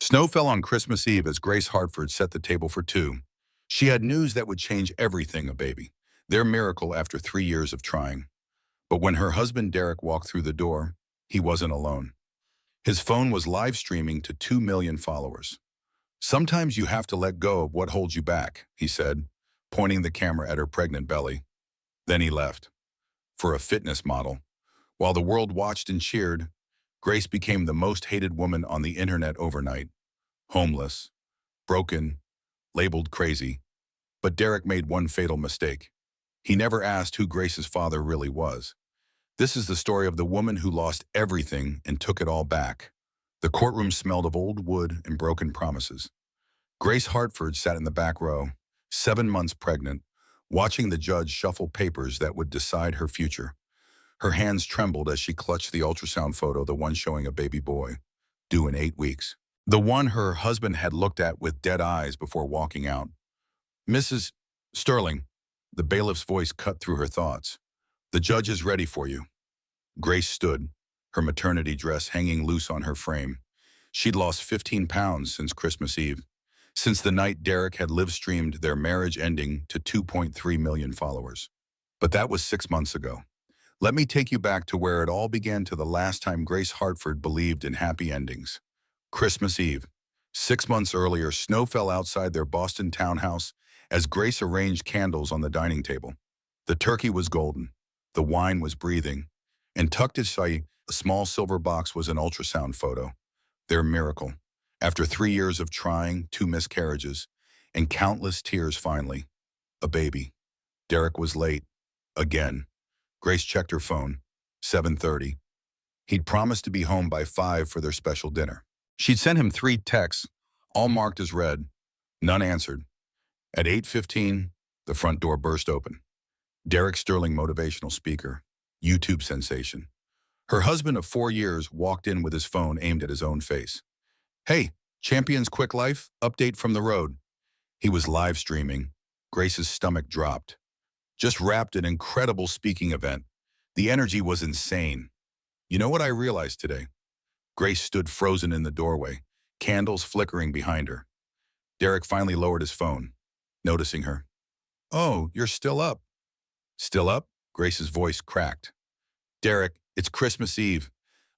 Snow fell on Christmas Eve as Grace Hartford set the table for two. She had news that would change everything, a baby. Their miracle after 3 years of trying. But when her husband Derek walked through the door, he wasn't alone. His phone was live streaming to 2 million followers. "Sometimes you have to let go of what holds you back," he said, pointing the camera at her pregnant belly. Then he left. For a fitness model. While the world watched and cheered, Grace became the most hated woman on the internet overnight. Homeless, broken, labeled crazy. But Derek made one fatal mistake. He never asked who Grace's father really was. This is the story of the woman who lost everything and took it all back. The courtroom smelled of old wood and broken promises. Grace Hartford sat in the back row, 7 months pregnant, watching the judge shuffle papers that would decide her future. Her hands trembled as she clutched the ultrasound photo, the one showing a baby boy, due in 8 weeks. The one her husband had looked at with dead eyes before walking out. "Mrs. Sterling," the bailiff's voice cut through her thoughts. "The judge is ready for you." Grace stood, her maternity dress hanging loose on her frame. She'd lost 15 pounds since Christmas Eve, since the night Derek had live-streamed their marriage ending to 2.3 million followers. But that was 6 months ago. Let me take you back to where it all began, to the last time Grace Hartford believed in happy endings. Christmas Eve. 6 months earlier, snow fell outside their Boston townhouse as Grace arranged candles on the dining table. The turkey was golden, the wine was breathing, and tucked inside a small silver box was an ultrasound photo. Their miracle. After 3 years of trying, 2 miscarriages, and countless tears, finally, a baby. Derek was late. Again. Grace checked her phone. 7:30. He'd promised to be home by 5 for their special dinner. She'd sent him 3 texts, all marked as read. None answered. At 8:15, the front door burst open. Derek Sterling, motivational speaker, YouTube sensation. Her husband of 4 years walked in with his phone aimed at his own face. "Hey, Champion's Quick Life, update from the road." He was live streaming. Grace's stomach dropped. Just wrapped an incredible speaking event. The energy was insane. "You know what I realized today?" Grace stood frozen in the doorway, candles flickering behind her. Derek finally lowered his phone, noticing her. "Oh, you're still up." "Still up?" Grace's voice cracked. "Derek, it's Christmas Eve.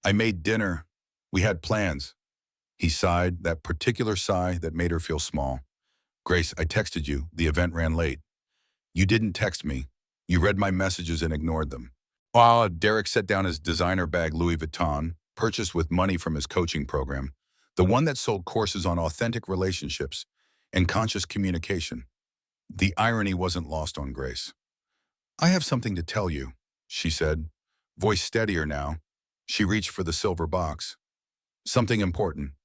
I made dinner. We had plans." He sighed, that particular sigh that made her feel small. "Grace, I texted you. The event ran late." "You didn't text me. You read my messages and ignored them." Derek set down his designer bag, Louis Vuitton, purchased with money from his coaching program, the one that sold courses on authentic relationships and conscious communication. The irony wasn't lost on Grace. "I have something to tell you," she said, voice steadier now. She reached for the silver box. "Something important."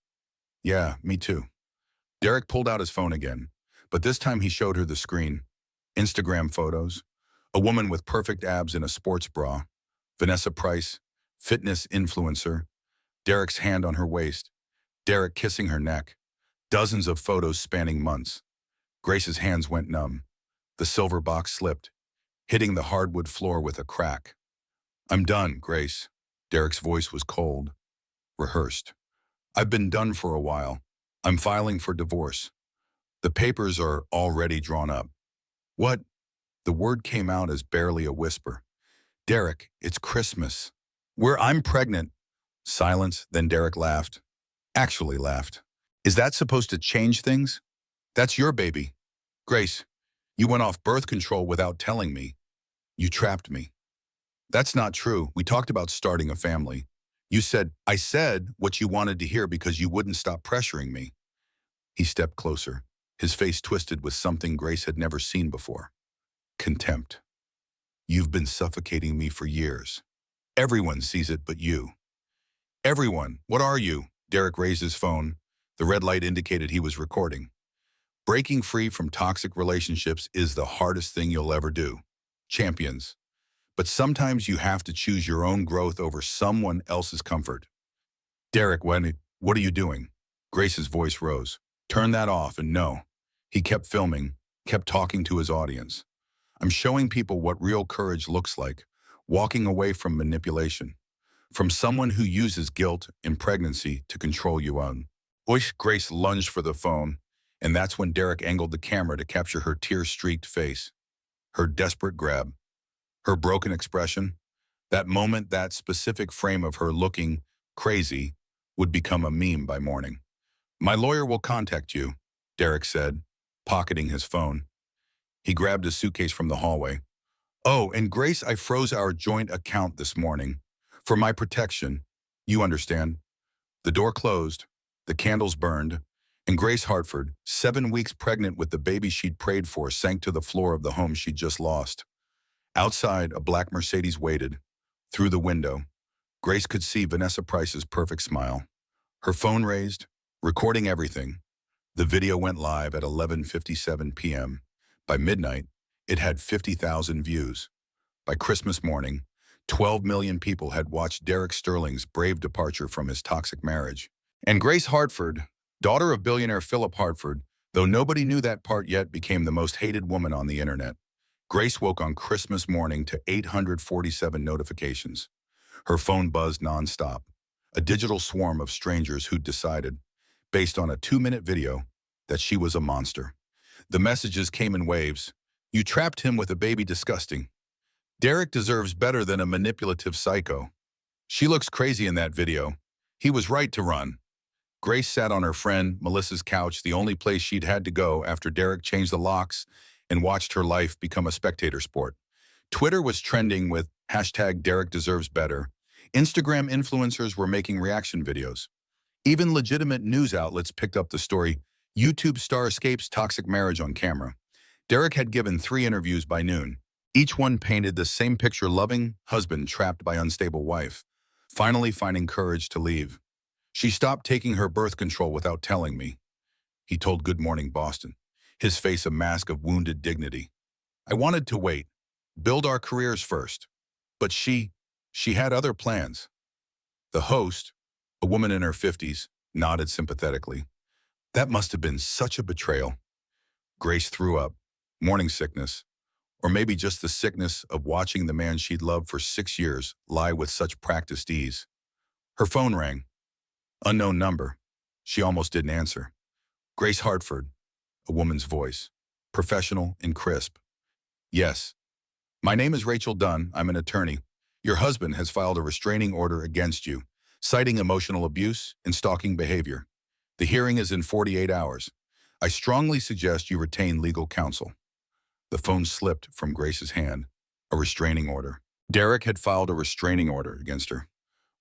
"Yeah, me too." Derek pulled out his phone again, but this time he showed her the screen. Instagram photos. A woman with perfect abs in a sports bra. Vanessa Price, fitness influencer. Derek's hand on her waist. Derek kissing her neck. Dozens of photos spanning months. Grace's hands went numb. The silver box slipped, hitting the hardwood floor with a crack. "I'm done, Grace." Derek's voice was cold, rehearsed. "I've been done for a while. I'm filing for divorce. The papers are already drawn up." "What?" The word came out as barely a whisper. "Derek, it's Christmas. I'm pregnant." Silence, then Derek laughed. Actually laughed. "Is that supposed to change things? That's your baby. Grace, you went off birth control without telling me. You trapped me." "That's not true. We talked about starting a family. I said what you wanted to hear because you wouldn't stop pressuring me." He stepped closer, his face twisted with something Grace had never seen before. Contempt. "You've been suffocating me for years. Everyone sees it but you." "Everyone? What are you?" Derek raised his phone. The red light indicated he was recording. "Breaking free from toxic relationships is the hardest thing you'll ever do. Champions. But sometimes you have to choose your own growth over someone else's comfort." "Derek, what are you doing?" Grace's voice rose. "Turn that off and no." He kept filming, kept talking to his audience. "I'm showing people what real courage looks like, walking away from manipulation, from someone who uses guilt and pregnancy to control you on." Oish, Grace lunged for the phone, and that's when Derek angled the camera to capture her tear-streaked face, her desperate grab, her broken expression. That moment, that specific frame of her looking crazy, would become a meme by morning. "My lawyer will contact you," Derek said, pocketing his phone. He grabbed a suitcase from the hallway. "Oh, and Grace, I froze our joint account this morning. For my protection. You understand." The door closed, the candles burned, and Grace Hartford, 7 weeks pregnant with the baby she'd prayed for, sank to the floor of the home she'd just lost. Outside, a black Mercedes waited. Through the window, Grace could see Vanessa Price's perfect smile. Her phone raised, recording everything. The video went live at 11:57 p.m. By midnight, it had 50,000 views. By Christmas morning, 12 million people had watched Derek Sterling's brave departure from his toxic marriage. And Grace Hartford, daughter of billionaire Philip Hartford, though nobody knew that part yet, became the most hated woman on the internet. Grace woke on Christmas morning to 847 notifications. Her phone buzzed nonstop, a digital swarm of strangers who'd decided, based on a 2-minute video, that she was a monster. The messages came in waves. "You trapped him with a baby, disgusting. Derek deserves better than a manipulative psycho. She looks crazy in that video. He was right to run." Grace sat on her friend Melissa's couch, the only place she'd had to go after Derek changed the locks, and watched her life become a spectator sport. Twitter was trending with hashtag Derek deserves better. Instagram influencers were making reaction videos. Even legitimate news outlets picked up the story. YouTube star escapes toxic marriage on camera. Derek had given 3 interviews by noon. Each one painted the same picture: loving husband trapped by unstable wife, finally finding courage to leave. "She stopped taking her birth control without telling me," he told Good Morning Boston, his face a mask of wounded dignity. "I wanted to wait, build our careers first. But she had other plans." The host, a woman in her 50s, nodded sympathetically. "That must have been such a betrayal." Grace threw up. Morning sickness. Or maybe just the sickness of watching the man she'd loved for 6 years lie with such practiced ease. Her phone rang. Unknown number. She almost didn't answer. Grace Hartford, a woman's voice, professional and crisp. "Yes. My name is Rachel Dunn. I'm an attorney. Your husband has filed a restraining order against you, citing emotional abuse and stalking behavior. The hearing is in 48 hours. I strongly suggest you retain legal counsel." The phone slipped from Grace's hand. A restraining order. Derek had filed a restraining order against her.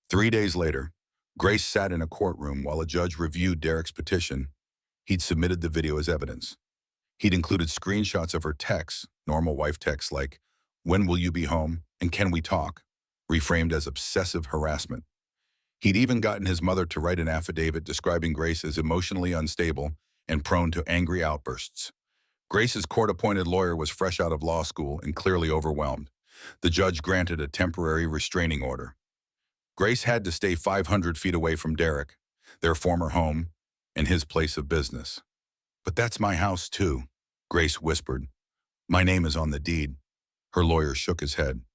3 days later, Grace sat in a courtroom while a judge reviewed Derek's petition. He'd submitted the video as evidence. He'd included screenshots of her texts, normal wife texts like, "When will you be home?" and "Can we talk?" reframed as obsessive harassment. He'd even gotten his mother to write an affidavit describing Grace as emotionally unstable and prone to angry outbursts. Grace's court-appointed lawyer was fresh out of law school and clearly overwhelmed. The judge granted a temporary restraining order. Grace had to stay 500 feet away from Derek, their former home, and his place of business. "But that's my house too," Grace whispered. "My name is on the deed." Her lawyer shook his head.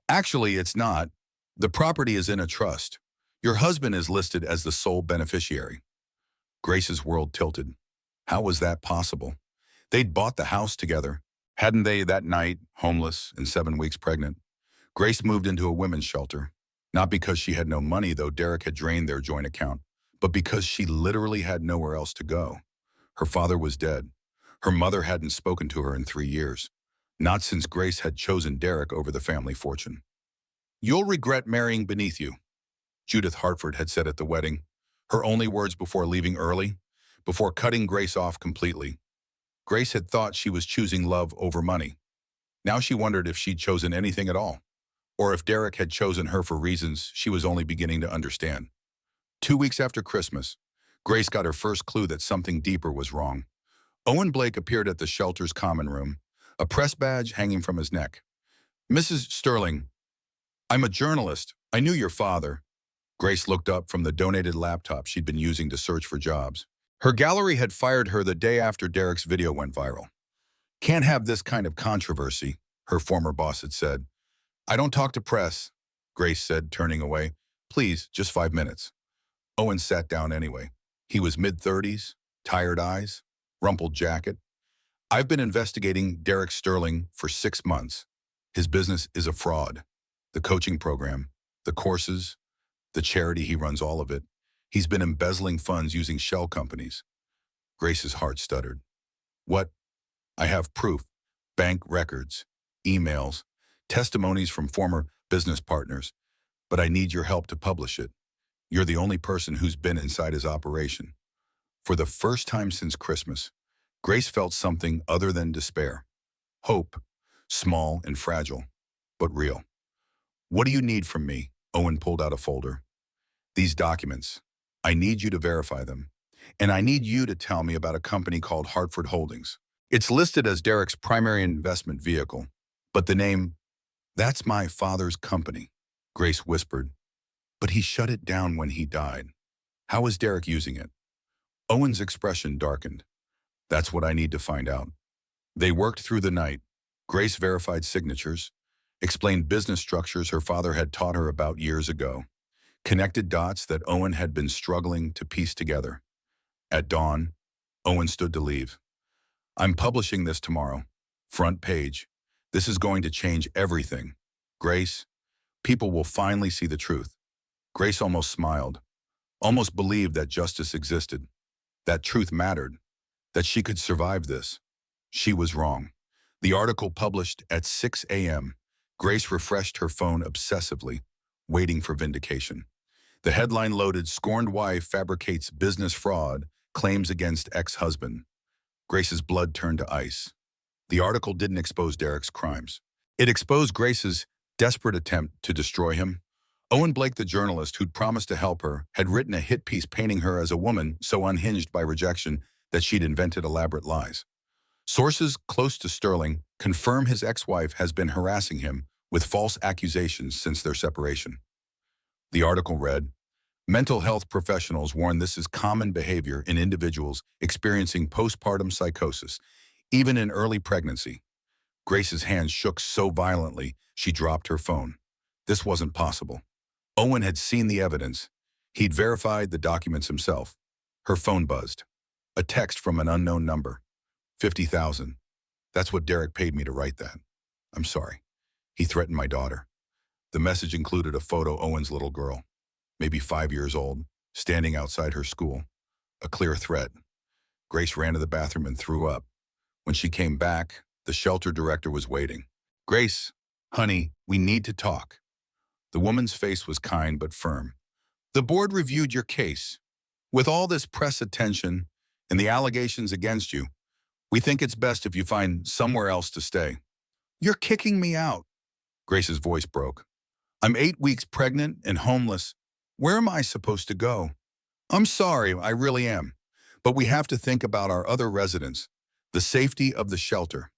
"Actually, it's not. The property is in a trust. Your husband is listed as the sole beneficiary." Grace's world tilted. How was that possible? They'd bought the house together, hadn't they, that night, homeless and 7 weeks pregnant? Grace moved into a women's shelter, not because she had no money, though Derek had drained their joint account, but because she literally had nowhere else to go. Her father was dead. Her mother hadn't spoken to her in 3 years, not since Grace had chosen Derek over the family fortune. "You'll regret marrying beneath you," Judith Hartford had said at the wedding, her only words before leaving early, before cutting Grace off completely. Grace had thought she was choosing love over money. Now she wondered if she'd chosen anything at all, or if Derek had chosen her for reasons she was only beginning to understand. 2 weeks after Christmas, Grace got her first clue that something deeper was wrong. Owen Blake appeared at the shelter's common room, a press badge hanging from his neck. "Mrs. Sterling, I'm a journalist. I knew your father." Grace looked up from the donated laptop she'd been using to search for jobs. Her gallery had fired her the day after Derek's video went viral. "Can't have this kind of controversy," her former boss had said. "I don't talk to press," Grace said, turning away. "Please, just 5 minutes." Owen sat down anyway. He was mid-30s, tired eyes, rumpled jacket. I've been investigating Derek Sterling for 6 months. His business is a fraud. The coaching program, the courses, the charity, he runs all of it. He's been embezzling funds using shell companies. Grace's heart stuttered. What? I have proof, bank records, emails, testimonies from former business partners, but I need your help to publish it. You're the only person who's been inside his operation. For the first time since Christmas, Grace felt something other than despair. Hope, small and fragile, but real. What do you need from me? Owen pulled out a folder. These documents. I need you to verify them. And I need you to tell me about a company called Hartford Holdings. It's listed as Derek's primary investment vehicle, but the name, that's my father's company, Grace whispered. But he shut it down when he died. How is Derek using it? Owen's expression darkened. That's what I need to find out. They worked through the night. Grace verified signatures, explained business structures her father had taught her about years ago, connected dots that Owen had been struggling to piece together. At dawn, Owen stood to leave. I'm publishing this tomorrow. Front page. This is going to change everything. Grace, people will finally see the truth. Grace almost smiled, almost believed that justice existed, that truth mattered, that she could survive this. She was wrong. The article published at 6 a.m. Grace refreshed her phone obsessively, waiting for vindication. The headline loaded, "Scorned Wife Fabricates Business Fraud, Claims Against Ex-Husband." Grace's blood turned to ice. The article didn't expose Derek's crimes. It exposed Grace's desperate attempt to destroy him. Owen Blake, the journalist who'd promised to help her, had written a hit piece painting her as a woman so unhinged by rejection that she'd invented elaborate lies. Sources close to Sterling confirm his ex-wife has been harassing him with false accusations since their separation. The article read, "Mental health professionals warn this is common behavior in individuals experiencing postpartum psychosis, even in early pregnancy." Grace's hands shook so violently she dropped her phone. This wasn't possible. Owen had seen the evidence. He'd verified the documents himself. Her phone buzzed. A text from an unknown number. 50,000. That's what Derek paid me to write that. I'm sorry. He threatened my daughter. The message included a photo Owen's little girl, maybe 5 years old, standing outside her school. A clear threat. Grace ran to the bathroom and threw up. When she came back, the shelter director was waiting. "Grace, honey, we need to talk." The woman's face was kind but firm. "The board reviewed your case. With all this press attention and the allegations against you, we think it's best if you find somewhere else to stay." "You're kicking me out." Grace's voice broke. "I'm 8 weeks pregnant and homeless. Where am I supposed to go?" "I'm sorry, I really am. But we have to think about our other residents, the safety of the shelter."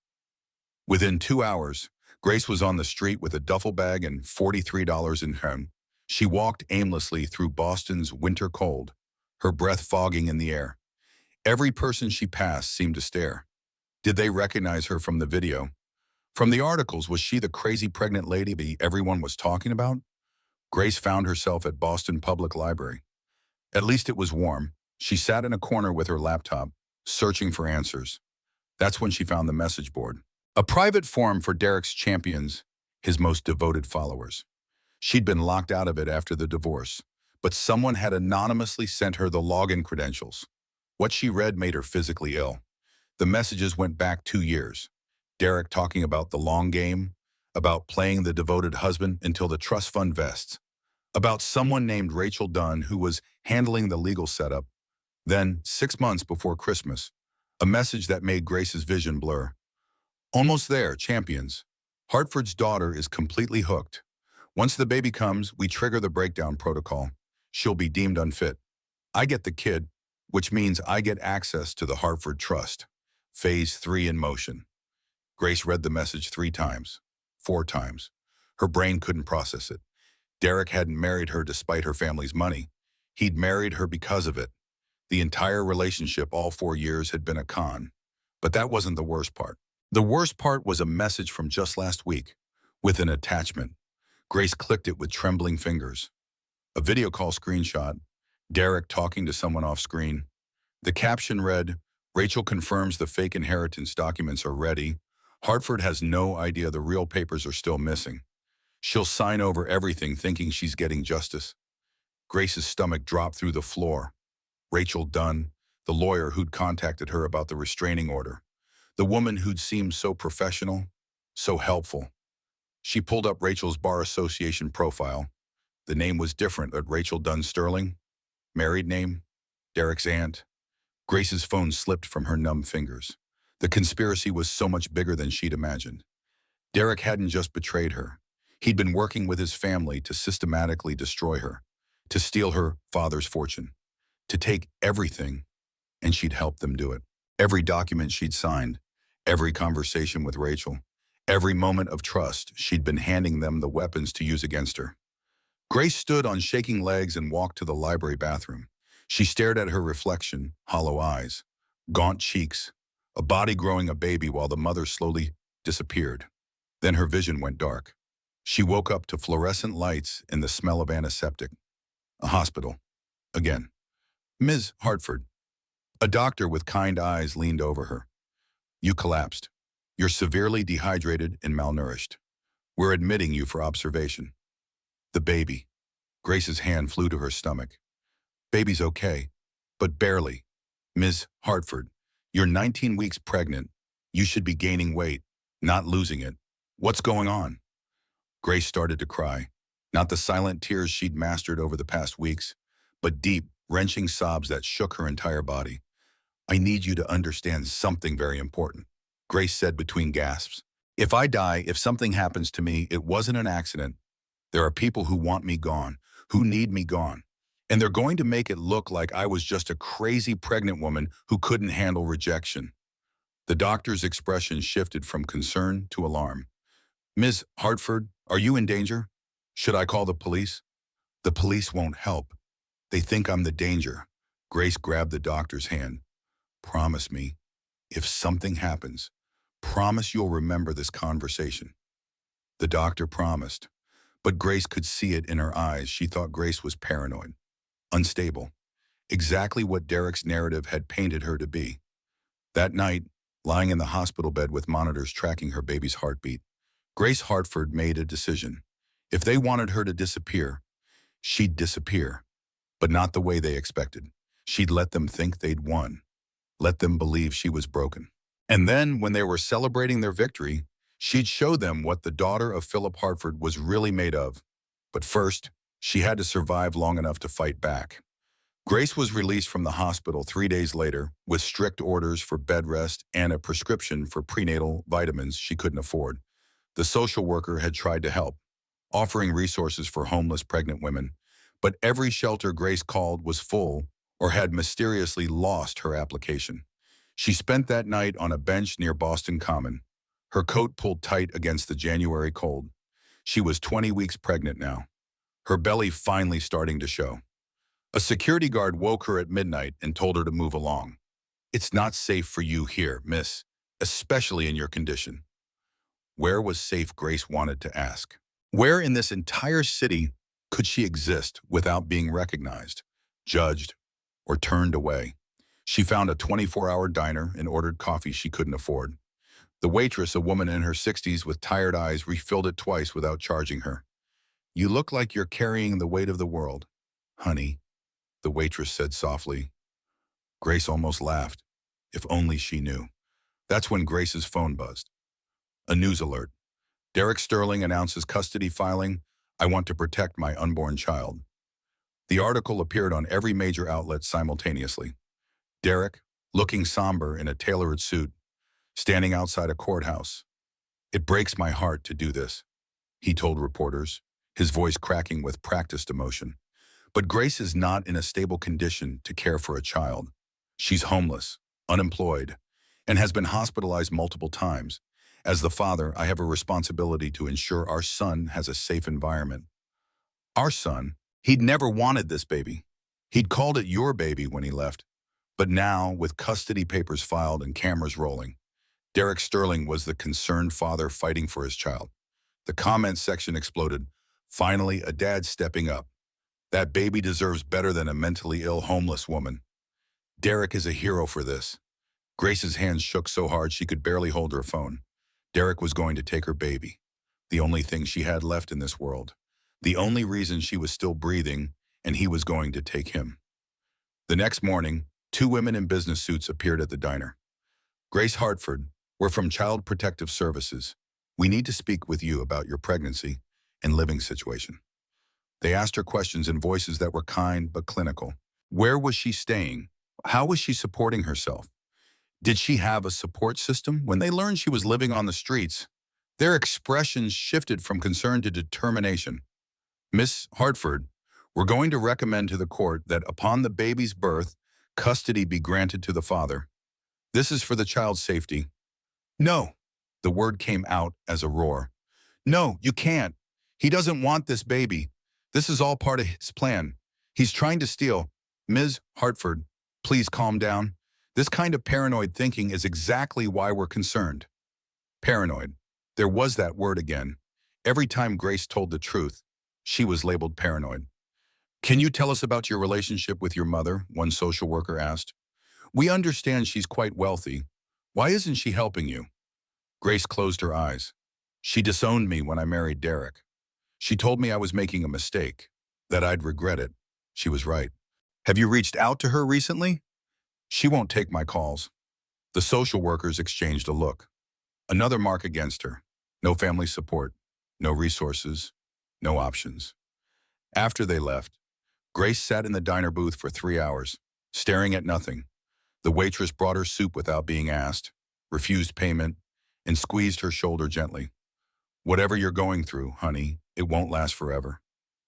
Within 2 hours, Grace was on the street with a duffel bag and $43 in hand. She walked aimlessly through Boston's winter cold, her breath fogging in the air. Every person she passed seemed to stare. Did they recognize her from the video? From the articles, was she the crazy pregnant lady everyone was talking about? Grace found herself at Boston Public Library. At least it was warm. She sat in a corner with her laptop, searching for answers. That's when she found the message board. A private forum for Derek's champions, his most devoted followers. She'd been locked out of it after the divorce, but someone had anonymously sent her the login credentials. What she read made her physically ill. The messages went back 2 years. Derek talking about the long game, about playing the devoted husband until the trust fund vests, about someone named Rachel Dunn who was handling the legal setup. Then, 6 months before Christmas, a message that made Grace's vision blur. "Almost there, champions. Hartford's daughter is completely hooked. Once the baby comes, we trigger the breakdown protocol. She'll be deemed unfit. I get the kid, which means I get access to the Hartford Trust. Phase 3 in motion." Grace read the message 3 times, 4 times. Her brain couldn't process it. Derek hadn't married her despite her family's money. He'd married her because of it. The entire relationship, all 4 years, had been a con. But that wasn't the worst part. The worst part was a message from just last week, with an attachment. Grace clicked it with trembling fingers. A video call screenshot. Derek talking to someone off screen. The caption read, Rachel confirms the fake inheritance documents are ready. Hartford has no idea the real papers are still missing. She'll sign over everything thinking she's getting justice. Grace's stomach dropped through the floor. Rachel Dunn, the lawyer who'd contacted her about the restraining order. The woman who'd seemed so professional, so helpful. She pulled up Rachel's Bar Association profile. The name was different, but Rachel Dunn Sterling. Married name, Derek's aunt. Grace's phone slipped from her numb fingers. The conspiracy was so much bigger than she'd imagined. Derek hadn't just betrayed her. He'd been working with his family to systematically destroy her, to steal her father's fortune, to take everything, and she'd helped them do it. Every document she'd signed, every conversation with Rachel, every moment of trust, she'd been handing them the weapons to use against her. Grace stood on shaking legs and walked to the library bathroom. She stared at her reflection, hollow eyes, gaunt cheeks, a body growing a baby while the mother slowly disappeared. Then her vision went dark. She woke up to fluorescent lights and the smell of antiseptic. A hospital. Again. Ms. Hartford. A doctor with kind eyes leaned over her. You collapsed. You're severely dehydrated and malnourished. We're admitting you for observation. The baby. Grace's hand flew to her stomach. Baby's okay, but barely. Ms. Hartford, you're 19 weeks pregnant. You should be gaining weight, not losing it. What's going on? Grace started to cry. Not the silent tears she'd mastered over the past weeks, but deep, wrenching sobs that shook her entire body. I need you to understand something very important, Grace said between gasps. If I die, if something happens to me, it wasn't an accident. There are people who want me gone, who need me gone. And they're going to make it look like I was just a crazy pregnant woman who couldn't handle rejection. The doctor's expression shifted from concern to alarm. Ms. Hartford, are you in danger? Should I call the police? The police won't help. They think I'm the danger. Grace grabbed the doctor's hand. Promise me, if something happens, promise you'll remember this conversation. The doctor promised, but Grace could see it in her eyes. She thought Grace was paranoid, unstable, exactly what Derek's narrative had painted her to be. That night, lying in the hospital bed with monitors tracking her baby's heartbeat, Grace Hartford made a decision. If they wanted her to disappear, she'd disappear, but not the way they expected. She'd let them think they'd won, let them believe she was broken. And then, when they were celebrating their victory, she'd show them what the daughter of Philip Hartford was really made of. But first, she had to survive long enough to fight back. Grace was released from the hospital 3 days later with strict orders for bed rest and a prescription for prenatal vitamins she couldn't afford. The social worker had tried to help, offering resources for homeless pregnant women, but every shelter Grace called was full or had mysteriously lost her application. She spent that night on a bench near Boston Common, her coat pulled tight against the January cold. She was 20 weeks pregnant now, her belly finally starting to show. A security guard woke her at midnight and told her to move along. It's not safe for you here, miss, especially in your condition. Where was safe, Grace wanted to ask. Where in this entire city could she exist without being recognized, judged, or turned away? She found a 24-hour diner and ordered coffee she couldn't afford. The waitress, a woman in her 60s with tired eyes, refilled it twice without charging her. You look like you're carrying the weight of the world, honey, the waitress said softly. Grace almost laughed. If only she knew. That's when Grace's phone buzzed. A news alert. Derek Sterling announces custody filing. I want to protect my unborn child. The article appeared on every major outlet simultaneously. Derek, looking somber in a tailored suit, standing outside a courthouse. It breaks my heart to do this, he told reporters, his voice cracking with practiced emotion. But Grace is not in a stable condition to care for a child. She's homeless, unemployed, and has been hospitalized multiple times. As the father, I have a responsibility to ensure our son has a safe environment. Our son, he'd never wanted this baby. He'd called it your baby when he left. But now, with custody papers filed and cameras rolling, Derek Sterling was the concerned father fighting for his child. The comments section exploded. Finally, a dad stepping up. That baby deserves better than a mentally ill homeless woman. Derek is a hero for this. Grace's hands shook so hard she could barely hold her phone. Derek was going to take her baby, the only thing she had left in this world, the only reason she was still breathing, and he was going to take him. The next morning, two women in business suits appeared at the diner. Grace Hartford, we're from Child Protective Services. We need to speak with you about your pregnancy and living situation. They asked her questions in voices that were kind but clinical. Where was she staying? How was she supporting herself? Did she have a support system? When they learned she was living on the streets, their expressions shifted from concern to determination. Miss Hartford, we're going to recommend to the court that upon the baby's birth, custody be granted to the father. This is for the child's safety. No, the word came out as a roar. No, you can't. He doesn't want this baby. This is all part of his plan. He's trying to steal. Ms. Hartford, please calm down. This kind of paranoid thinking is exactly why we're concerned. Paranoid. There was that word again. Every time Grace told the truth, she was labeled paranoid. Can you tell us about your relationship with your mother? One social worker asked. We understand she's quite wealthy. Why isn't she helping you? Grace closed her eyes. She disowned me when I married Derek. She told me I was making a mistake, that I'd regret it. She was right. Have you reached out to her recently? She won't take my calls. The social workers exchanged a look. Another mark against her. No family support, no resources, no options. After they left, Grace sat in the diner booth for 3 hours, staring at nothing. The waitress brought her soup without being asked, refused payment, and squeezed her shoulder gently. Whatever you're going through, honey, it won't last forever.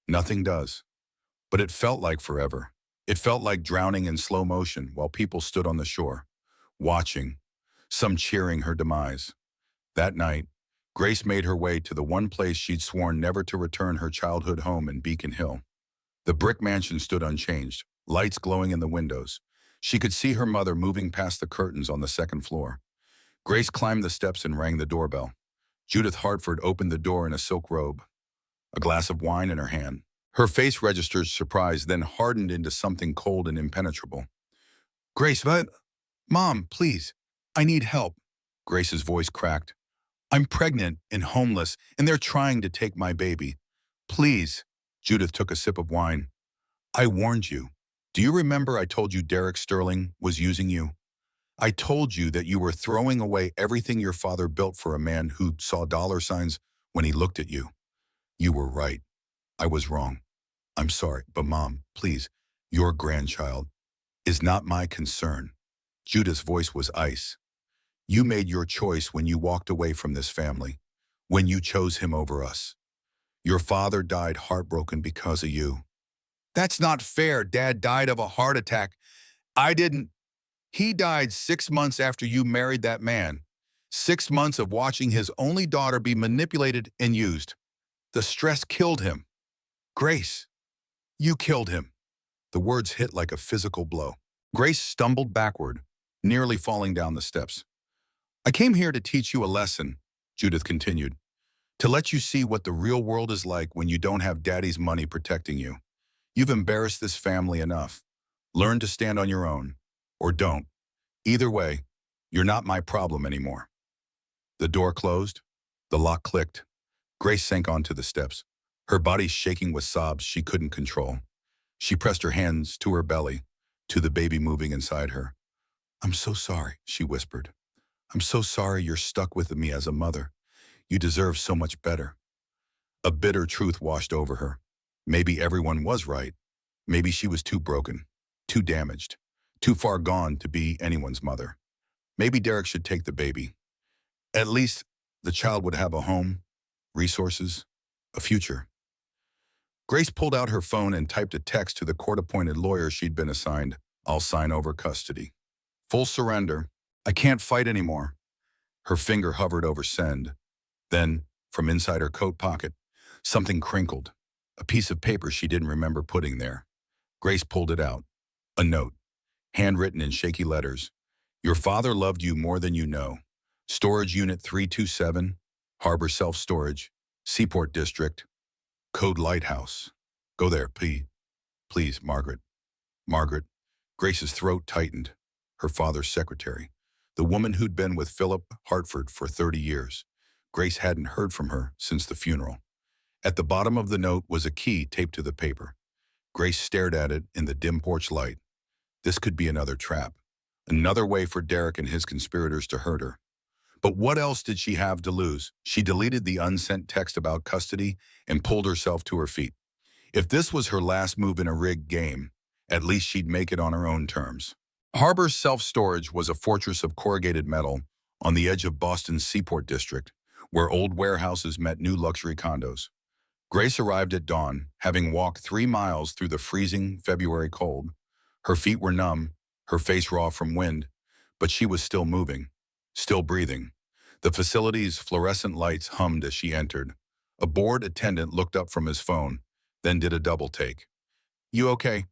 Nothing does. But it felt like forever. It felt like drowning in slow motion while people stood on the shore, watching, some cheering her demise. That night, Grace made her way to the one place she'd sworn never to return, her childhood home in Beacon Hill. The brick mansion stood unchanged, lights glowing in the windows. She could see her mother moving past the curtains on the second floor. Grace climbed the steps and rang the doorbell. Judith Hartford opened the door in a silk robe, a glass of wine in her hand. Her face registered surprise, then hardened into something cold and impenetrable. Grace, what? Mom, please, I need help. Grace's voice cracked. I'm pregnant and homeless, and they're trying to take my baby. Please. Judith took a sip of wine. I warned you. Do you remember I told you Derek Sterling was using you? I told you that you were throwing away everything your father built for a man who saw dollar signs when he looked at you. You were right. I was wrong. I'm sorry, but Mom, please, your grandchild is not my concern. Judith's voice was ice. You made your choice when you walked away from this family, when you chose him over us. Your father died heartbroken because of you. That's not fair. Dad died of a heart attack. I didn't. He died 6 months after you married that man. 6 months of watching his only daughter be manipulated and used. The stress killed him. Grace, you killed him. The words hit like a physical blow. Grace stumbled backward, nearly falling down the steps. I came here to teach you a lesson, Judith continued, to let you see what the real world is like when you don't have Daddy's money protecting you. You've embarrassed this family enough. Learn to stand on your own, or don't. Either way, you're not my problem anymore. The door closed. The lock clicked. Grace sank onto the steps, her body shaking with sobs she couldn't control. She pressed her hands to her belly, to the baby moving inside her. I'm so sorry, she whispered. I'm so sorry you're stuck with me as a mother. You deserve so much better. A bitter truth washed over her. Maybe everyone was right. Maybe she was too broken, too damaged, too far gone to be anyone's mother. Maybe Derek should take the baby. At least the child would have a home, resources, a future. Grace pulled out her phone and typed a text to the court-appointed lawyer she'd been assigned. I'll sign over custody. Full surrender. I can't fight anymore. Her finger hovered over send. Then, from inside her coat pocket, something crinkled. A piece of paper she didn't remember putting there. Grace pulled it out. A note, handwritten in shaky letters. Your father loved you more than you know. Storage Unit 327, Harbor Self-Storage, Seaport District, Code Lighthouse. Go there, P. Please, Margaret. Margaret. Grace's throat tightened. Her father's secretary. The woman who'd been with Philip Hartford for 30 years. Grace hadn't heard from her since the funeral. At the bottom of the note was a key taped to the paper. Grace stared at it in the dim porch light. This could be another trap. Another way for Derek and his conspirators to hurt her. But what else did she have to lose? She deleted the unsent text about custody and pulled herself to her feet. If this was her last move in a rigged game, at least she'd make it on her own terms. Harbor's self-storage was a fortress of corrugated metal on the edge of Boston's Seaport District, where old warehouses met new luxury condos. Grace arrived at dawn, having walked 3 miles through the freezing February cold. Her feet were numb, her face raw from wind, but she was still moving, still breathing. The facility's fluorescent lights hummed as she entered. A bored attendant looked up from his phone, then did a double take. "You okay?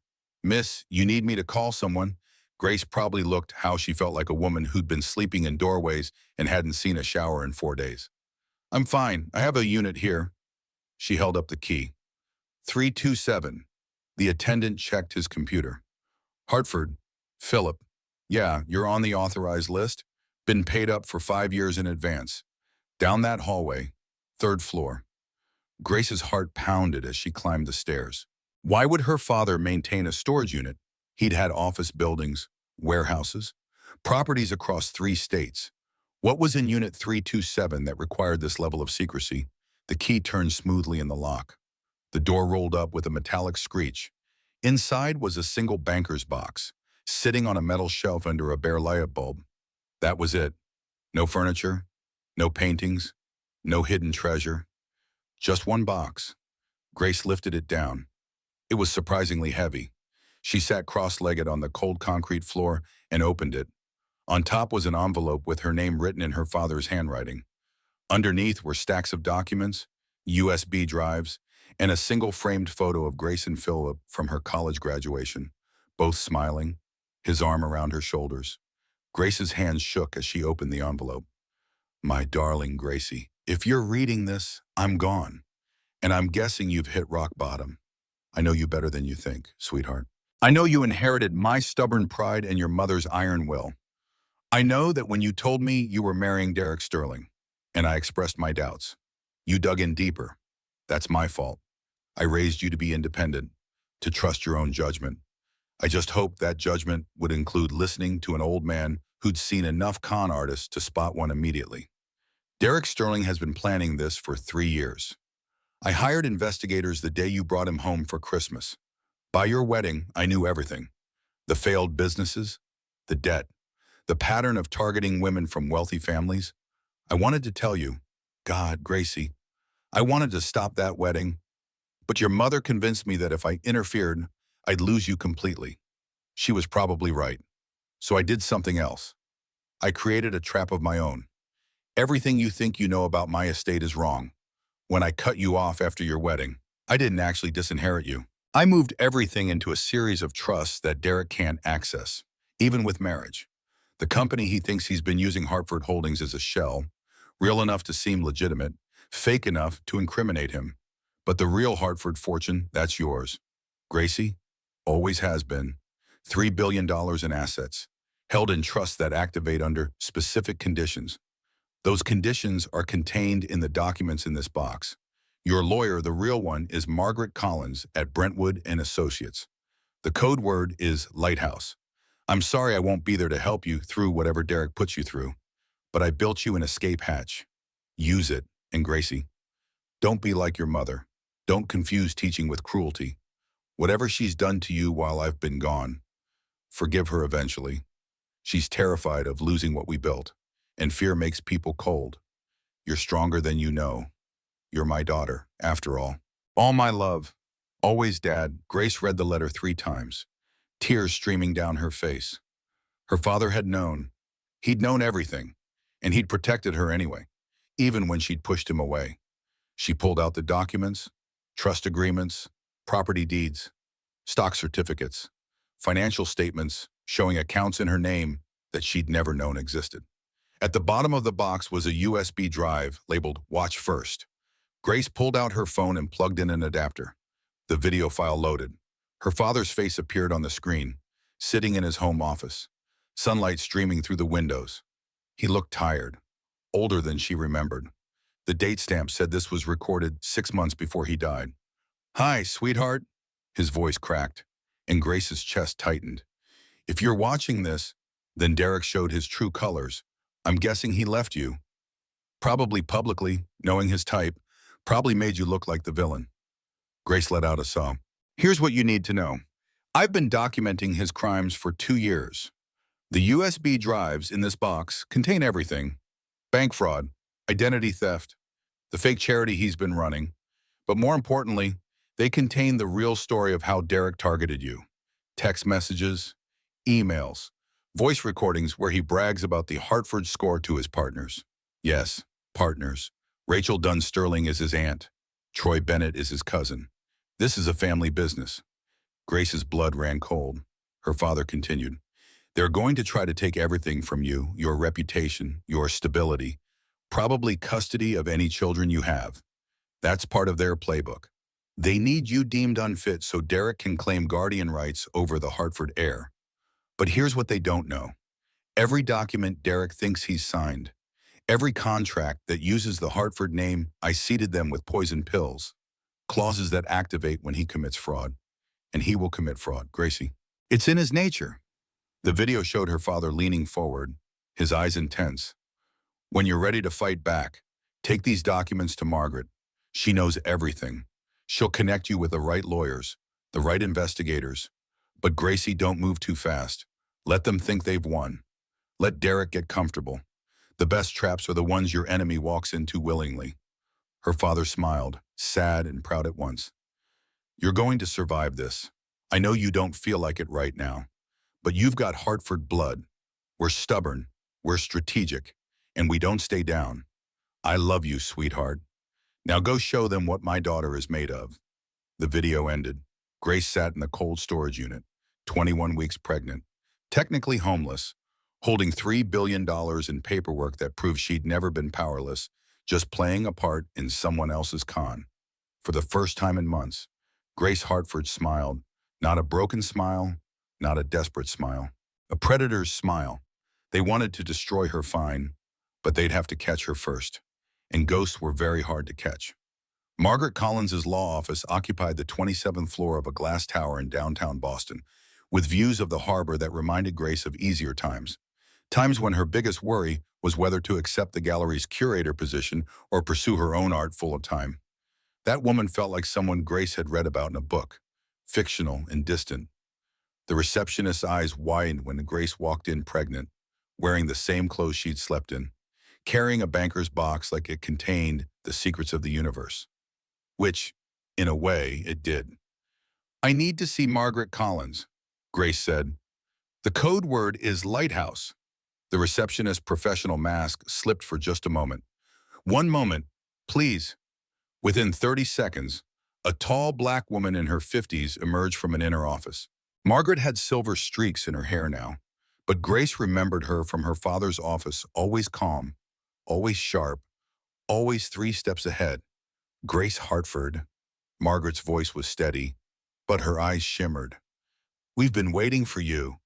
Miss, you need me to call someone?" Grace probably looked how she felt like a woman who'd been sleeping in doorways and hadn't seen a shower in 4 days. "I'm fine. I have a unit here." She held up the key. 327. The attendant checked his computer. "Hartford. Philip. Yeah, you're on the authorized list. Been paid up for 5 years in advance. Down that hallway. 3rd floor." Grace's heart pounded as she climbed the stairs. Why would her father maintain a storage unit? He'd had office buildings, warehouses, properties across 3 states. What was in Unit 327 that required this level of secrecy? The key turned smoothly in the lock. The door rolled up with a metallic screech. Inside was a single banker's box, sitting on a metal shelf under a bare light bulb. That was it. No furniture, no paintings, no hidden treasure. Just one box. Grace lifted it down. It was surprisingly heavy. She sat cross-legged on the cold concrete floor and opened it. On top was an envelope with her name written in her father's handwriting. Underneath were stacks of documents, USB drives, and a single framed photo of Grace and Philip from her college graduation, both smiling, his arm around her shoulders. Grace's hands shook as she opened the envelope. "My darling Gracie, if you're reading this, I'm gone. And I'm guessing you've hit rock bottom. I know you better than you think, sweetheart. I know you inherited my stubborn pride and your mother's iron will. I know that when you told me you were marrying Derek Sterling, and I expressed my doubts, you dug in deeper. That's my fault. I raised you to be independent, to trust your own judgment. I just hoped that judgment would include listening to an old man who'd seen enough con artists to spot one immediately. Derek Sterling has been planning this for 3 years. I hired investigators the day you brought him home for Christmas. By your wedding, I knew everything. The failed businesses, the debt, the pattern of targeting women from wealthy families. I wanted to tell you, God, Gracie, I wanted to stop that wedding, but your mother convinced me that if I interfered, I'd lose you completely. She was probably right. So I did something else. I created a trap of my own. Everything you think you know about my estate is wrong. When I cut you off after your wedding, I didn't actually disinherit you. I moved everything into a series of trusts that Derek can't access, even with marriage. The company he thinks he's been using Hartford Holdings as a shell, real enough to seem legitimate, fake enough to incriminate him. But the real Hartford fortune, that's yours. Gracie, always has been. $3 billion in assets, held in trusts that activate under specific conditions. Those conditions are contained in the documents in this box. Your lawyer, the real one, is Margaret Collins at Brentwood and Associates. The code word is Lighthouse. I'm sorry I won't be there to help you through whatever Derek puts you through, but I built you an escape hatch. Use it. And Gracie, don't be like your mother. Don't confuse teaching with cruelty. Whatever she's done to you while I've been gone, forgive her eventually. She's terrified of losing what we built, and fear makes people cold. You're stronger than you know. You're my daughter, after all. All my love. Always, Dad. Grace read the letter 3 times, tears streaming down her face. Her father had known. He'd known everything, and he'd protected her anyway, even when she'd pushed him away. She pulled out the documents, trust agreements, property deeds, stock certificates, financial statements showing accounts in her name that she'd never known existed. At the bottom of the box was a USB drive labeled Watch First. Grace pulled out her phone and plugged in an adapter. The video file loaded. Her father's face appeared on the screen, sitting in his home office, sunlight streaming through the windows. He looked tired, older than she remembered. The date stamp said this was recorded 6 months before he died. "Hi, sweetheart." His voice cracked, and Grace's chest tightened. "If you're watching this," then Derek showed his true colors. "I'm guessing he left you. Probably publicly, knowing his type, probably made you look like the villain." Grace let out a sob. "Here's what you need to know. I've been documenting his crimes for 2 years. The USB drives in this box contain everything: bank fraud, identity theft, the fake charity he's been running. But more importantly, they contain the real story of how Derek targeted you. Text messages, emails, voice recordings where he brags about the Hartford score to his partners. Yes, partners. Rachel Dunn Sterling is his aunt. Troy Bennett is his cousin. This is a family business." Grace's blood ran cold. Her father continued, "They're going to try to take everything from you, your reputation, your stability, probably custody of any children you have. That's part of their playbook. They need you deemed unfit so Derek can claim guardian rights over the Hartford heir. But here's what they don't know. Every document Derek thinks he's signed, every contract that uses the Hartford name, I seeded them with poison pills, clauses that activate when he commits fraud. And he will commit fraud, Gracie. It's in his nature." The video showed her father leaning forward, his eyes intense. "When you're ready to fight back, take these documents to Margaret. She knows everything. She'll connect you with the right lawyers, the right investigators. But Gracie, don't move too fast. Let them think they've won. Let Derek get comfortable. The best traps are the ones your enemy walks into willingly." Her father smiled, sad and proud at once. "You're going to survive this. I know you don't feel like it right now, but you've got Hartford blood. We're stubborn, we're strategic, and we don't stay down. I love you, sweetheart. Now go show them what my daughter is made of." The video ended. Grace sat in the cold storage unit, 21 weeks pregnant, technically homeless, holding $3 billion in paperwork that proved she'd never been powerless, just playing a part in someone else's con. For the first time in months, Grace Hartford smiled, not a broken smile, not a desperate smile. A predator's smile. They wanted to destroy her fine, but they'd have to catch her first. And ghosts were very hard to catch. Margaret Collins's law office occupied the 27th floor of a glass tower in downtown Boston, with views of the harbor that reminded Grace of easier times. Times when her biggest worry was whether to accept the gallery's curator position or pursue her own art full of time. That woman felt like someone Grace had read about in a book, fictional and distant. The receptionist's eyes widened when Grace walked in pregnant, wearing the same clothes she'd slept in, carrying a banker's box like it contained the secrets of the universe. Which, in a way, it did. "I need to see Margaret Collins," Grace said. "The code word is lighthouse." The receptionist's professional mask slipped for just a moment. "One moment, please." Within 30 seconds, a tall black woman in her 50s emerged from an inner office. Margaret had silver streaks in her hair now, but Grace remembered her from her father's office, always calm, always sharp, always 3 steps ahead. "Grace Hartford." Margaret's voice was steady, but her eyes shimmered. "We've been waiting for you.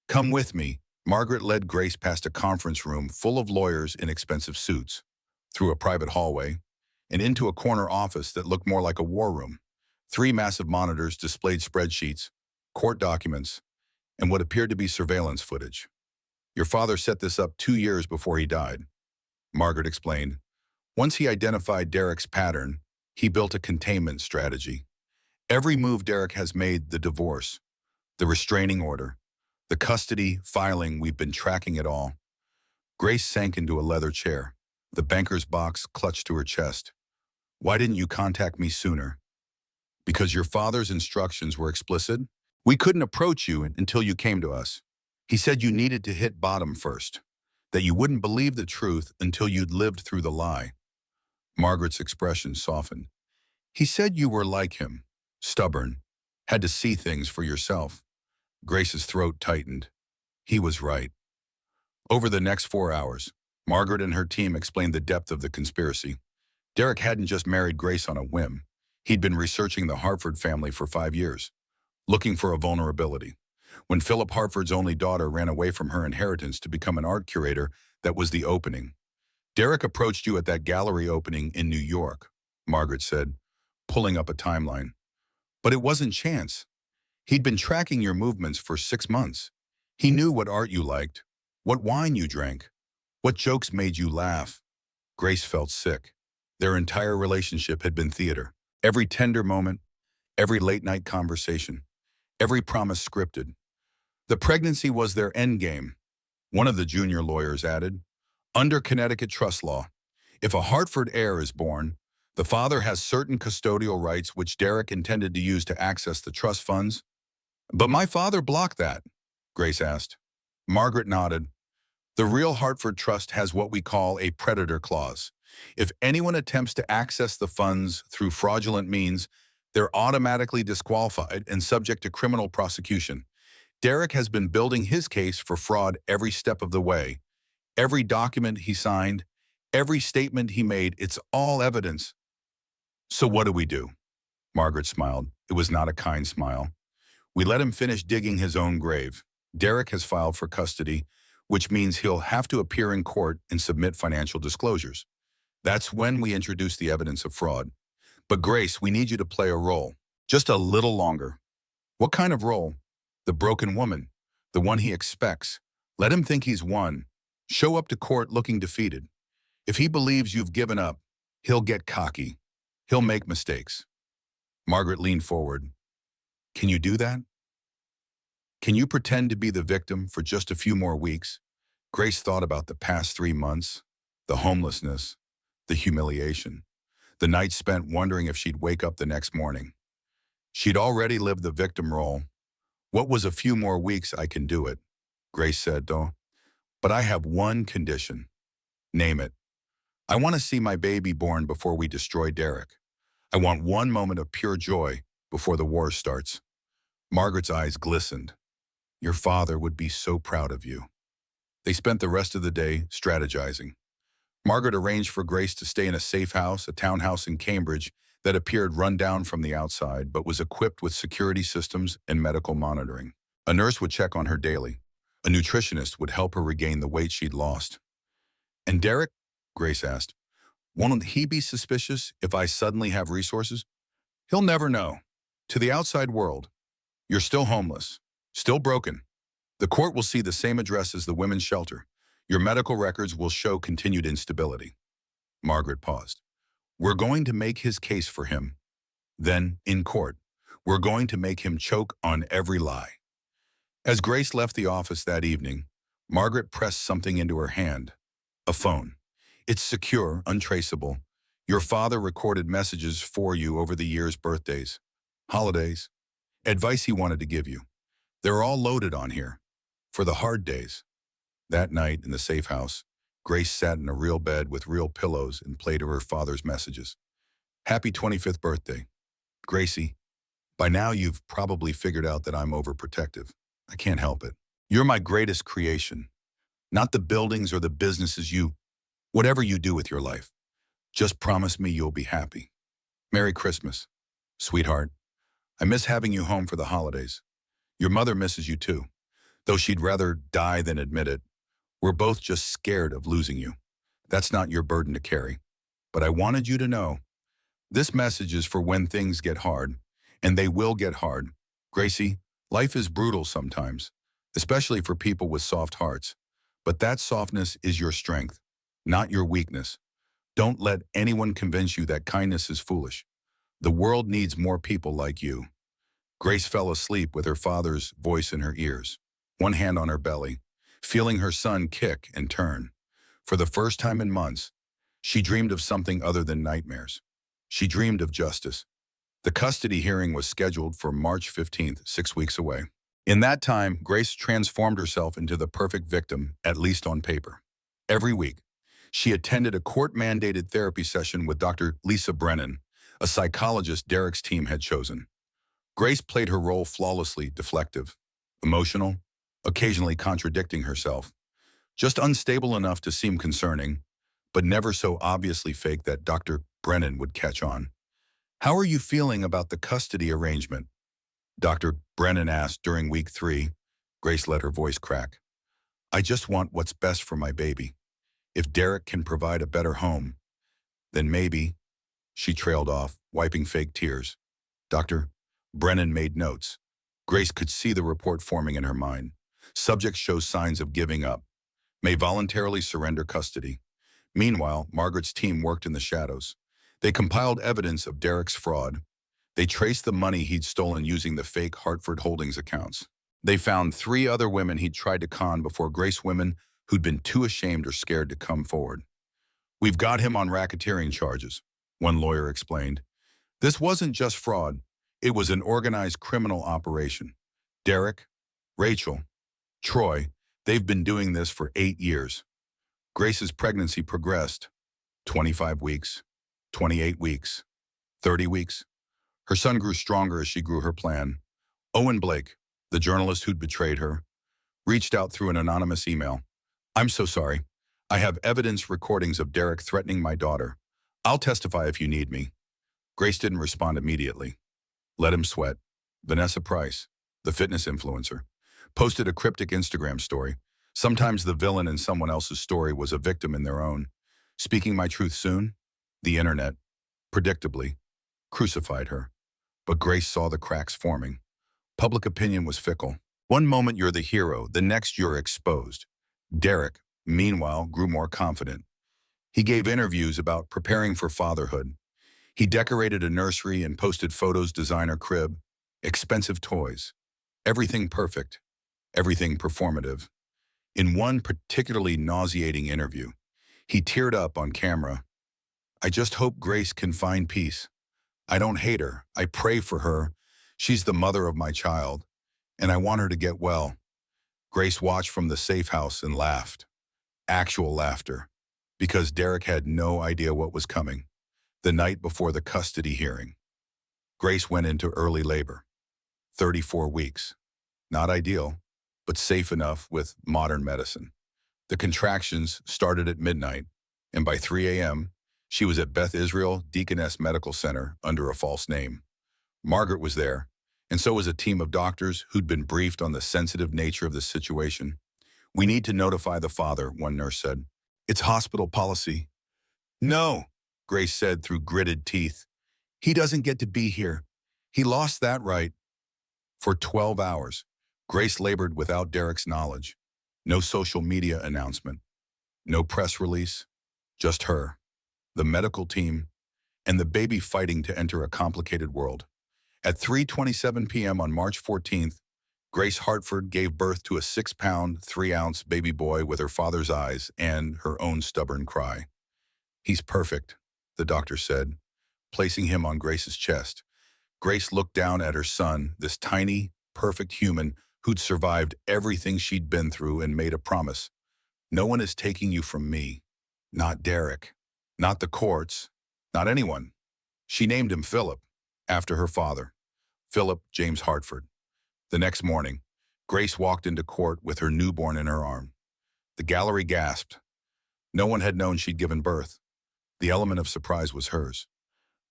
Come with me." Margaret led Grace past a conference room full of lawyers in expensive suits, through a private hallway, and into a corner office that looked more like a war room. 3 massive monitors displayed spreadsheets, court documents, and what appeared to be surveillance footage. "Your father set this up 2 years before he died," Margaret explained. "Once he identified Derek's pattern, he built a containment strategy. Every move Derek has made, the divorce, the restraining order, the custody filing, we've been tracking it all." Grace sank into a leather chair, the banker's box clutched to her chest. "Why didn't you contact me sooner?" "Because your father's instructions were explicit. We couldn't approach you until you came to us. He said you needed to hit bottom first, that you wouldn't believe the truth until you'd lived through the lie." Margaret's expression softened. "He said you were like him, stubborn, had to see things for yourself." Grace's throat tightened. He was right. Over the next 4 hours, Margaret and her team explained the depth of the conspiracy. Derek hadn't just married Grace on a whim. He'd been researching the Hartford family for 5 years, looking for a vulnerability. When Philip Hartford's only daughter ran away from her inheritance to become an art curator, that was the opening. Derek approached you at that gallery opening in New York, Margaret said, pulling up a timeline. But it wasn't chance. He'd been tracking your movements for 6 months. He knew what art you liked, what wine you drank, what jokes made you laugh. Grace felt sick. Their entire relationship had been theater. Every tender moment, every late-night conversation, every promise scripted. The pregnancy was their endgame, one of the junior lawyers added. Under Connecticut trust law, if a Hartford heir is born, the father has certain custodial rights which Derek intended to use to access the trust funds. But my father blocked that, Grace asked. Margaret nodded. The real Hartford Trust has what we call a predator clause. If anyone attempts to access the funds through fraudulent means, they're automatically disqualified and subject to criminal prosecution. Derek has been building his case for fraud every step of the way. Every document he signed, every statement he made, it's all evidence. So what do? Margaret smiled. It was not a kind smile. We let him finish digging his own grave. Derek has filed for custody, which means he'll have to appear in court and submit financial disclosures. That's when we introduce the evidence of fraud. But Grace, we need you to play a role. Just a little longer. What kind of role? The broken woman. The one he expects. Let him think he's won. Show up to court looking defeated. If he believes you've given up, he'll get cocky. He'll make mistakes. Margaret leaned forward. Can you do that? Can you pretend to be the victim for just a few more weeks? Grace thought about the past 3 months, the homelessness, the humiliation, the nights spent wondering if she'd wake up the next morning. She'd already lived the victim role. What was a few more weeks, I can do it, Grace said, though. But I have one condition. Name it. I want to see my baby born before we destroy Derek. I want one moment of pure joy before the war starts. Margaret's eyes glistened. Your father would be so proud of you. They spent the rest of the day strategizing. Margaret arranged for Grace to stay in a safe house, a townhouse in Cambridge that appeared run down from the outside but was equipped with security systems and medical monitoring. A nurse would check on her daily. A nutritionist would help her regain the weight she'd lost. And Derek? Grace asked. Won't he be suspicious if I suddenly have resources? He'll never know. To the outside world, you're still homeless, still broken. The court will see the same address as the women's shelter. Your medical records will show continued instability. Margaret paused. We're going to make his case for him. Then, in court, we're going to make him choke on every lie. As Grace left the office that evening, Margaret pressed something into her hand. A phone. It's secure, untraceable. Your father recorded messages for you over the year's birthdays, holidays, advice he wanted to give you. They're all loaded on here. For the hard days. That night in the safe house, Grace sat in a real bed with real pillows and played her father's messages. Happy 25th birthday. Gracie, by now you've probably figured out that I'm overprotective. I can't help it. You're my greatest creation. Not the buildings or the businesses whatever you do with your life. Just promise me you'll be happy. Merry Christmas, sweetheart. I miss having you home for the holidays. Your mother misses you too, though she'd rather die than admit it. We're both just scared of losing you. That's not your burden to carry. But I wanted you to know, this message is for when things get hard, and they will get hard. Gracie, life is brutal sometimes, especially for people with soft hearts. But that softness is your strength, not your weakness. Don't let anyone convince you that kindness is foolish. The world needs more people like you. Grace fell asleep with her father's voice in her ears, one hand on her belly, feeling her son kick and turn. For the first time in months, she dreamed of something other than nightmares. She dreamed of justice. The custody hearing was scheduled for March 15th, 6 weeks away. In that time, Grace transformed herself into the perfect victim, at least on paper. Every week, she attended a court-mandated therapy session with Dr. Lisa Brennan, a psychologist Derek's team had chosen. Grace played her role flawlessly, deflective, emotional, occasionally contradicting herself, just unstable enough to seem concerning, but never so obviously fake that Dr. Brennan would catch on. How are you feeling about the custody arrangement? Dr. Brennan asked during week 3. Grace let her voice crack. I just want what's best for my baby. If Derek can provide a better home, then maybe, she trailed off, wiping fake tears. Dr. Brennan made notes. Grace could see the report forming in her mind. Subject shows signs of giving up. May voluntarily surrender custody. Meanwhile, Margaret's team worked in the shadows. They compiled evidence of Derek's fraud. They traced the money he'd stolen using the fake Hartford Holdings accounts. They found 3 other women he'd tried to con before Grace, women who'd been too ashamed or scared to come forward. We've got him on racketeering charges, one lawyer explained. This wasn't just fraud. It was an organized criminal operation. Derek, Rachel, Troy, they've been doing this for 8 years. Grace's pregnancy progressed. 25 weeks, 28 weeks, 30 weeks. Her son grew stronger as she grew her plan. Owen Blake, the journalist who'd betrayed her, reached out through an anonymous email. I'm so sorry. I have evidence recordings of Derek threatening my daughter. I'll testify if you need me. Grace didn't respond immediately. Let him sweat. Vanessa Price, the fitness influencer, posted a cryptic Instagram story. Sometimes the villain in someone else's story was a victim in their own. Speaking my truth soon, the internet, predictably, crucified her. But Grace saw the cracks forming. Public opinion was fickle. One moment you're the hero, the next you're exposed. Derek, meanwhile, grew more confident. He gave interviews about preparing for fatherhood. He decorated a nursery and posted photos, designer crib, expensive toys. Everything perfect, everything performative. In one particularly nauseating interview, he teared up on camera. I just hope Grace can find peace. I don't hate her. I pray for her. She's the mother of my child, and I want her to get well. Grace watched from the safe house and laughed. Actual laughter, because Derek had no idea what was coming. The night before the custody hearing, Grace went into early labor. 34 weeks. Not ideal, but safe enough with modern medicine. The contractions started at midnight, and by 3 a.m., she was at Beth Israel Deaconess Medical Center under a false name. Margaret was there, and so was a team of doctors who'd been briefed on the sensitive nature of the situation. We need to notify the father, one nurse said. It's hospital policy. No, Grace said through gritted teeth. He doesn't get to be here. He lost that right. For 12 hours, Grace labored without Derek's knowledge. No social media announcement. No press release. Just her, the medical team, and the baby fighting to enter a complicated world. At 3:27 p.m. on March 14th, Grace Hartford gave birth to a 6-pound, 3-ounce baby boy with her father's eyes and her own stubborn cry. He's perfect, the doctor said, placing him on Grace's chest. Grace looked down at her son, this tiny, perfect human who'd survived everything she'd been through, and made a promise. No one is taking you from me. Not Derek. Not the courts. Not anyone. She named him Philip, after her father. Philip James Hartford. The next morning, Grace walked into court with her newborn in her arm. The gallery gasped. No one had known she'd given birth. The element of surprise was hers.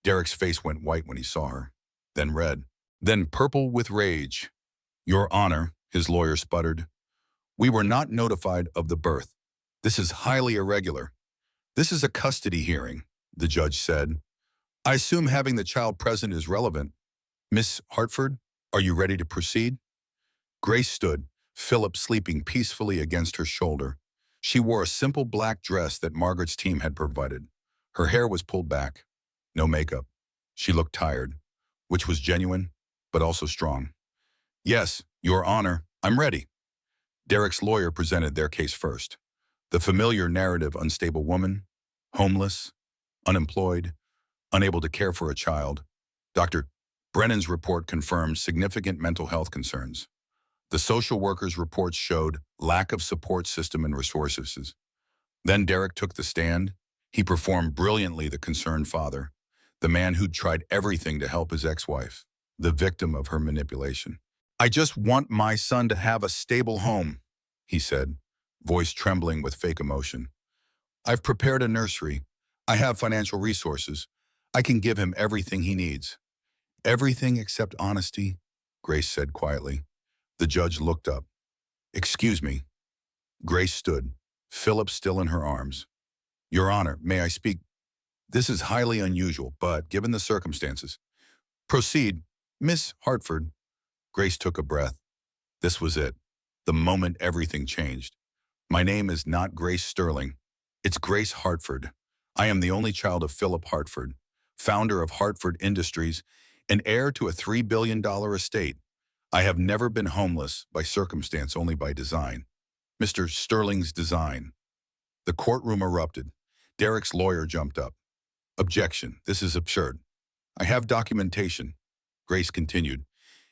Derek's face went white when he saw her, then red, then purple with rage. Your Honor, his lawyer sputtered. We were not notified of the birth. This is highly irregular. This is a custody hearing, the judge said. I assume having the child present is relevant. Miss Hartford, are you ready to proceed? Grace stood, Philip sleeping peacefully against her shoulder. She wore a simple black dress that Margaret's team had provided. Her hair was pulled back. No makeup. She looked tired, which was genuine, but also strong. Yes, Your Honor, I'm ready. Derek's lawyer presented their case first. The familiar narrative: unstable woman, homeless, unemployed, unable to care for a child. Dr. Brennan's report confirmed significant mental health concerns. The social worker's reports showed lack of support system and resources. Then Derek took the stand. He performed brilliantly the concerned father, the man who'd tried everything to help his ex-wife, the victim of her manipulation. I just want my son to have a stable home, he said, voice trembling with fake emotion. I've prepared a nursery. I have financial resources. I can give him everything he needs. Everything except honesty, Grace said quietly. The judge looked up. Excuse me. Grace stood, Philip still in her arms. Your Honor, may I speak? This is highly unusual, but given the circumstances. Proceed, Miss Hartford. Grace took a breath. This was it. The moment everything changed. My name is not Grace Sterling. It's Grace Hartford. I am the only child of Philip Hartford, founder of Hartford Industries, and heir to a $3 billion estate. I have never been homeless by circumstance, only by design. Mr. Sterling's design. The courtroom erupted. Derek's lawyer jumped up. Objection. This is absurd. I have documentation, Grace continued,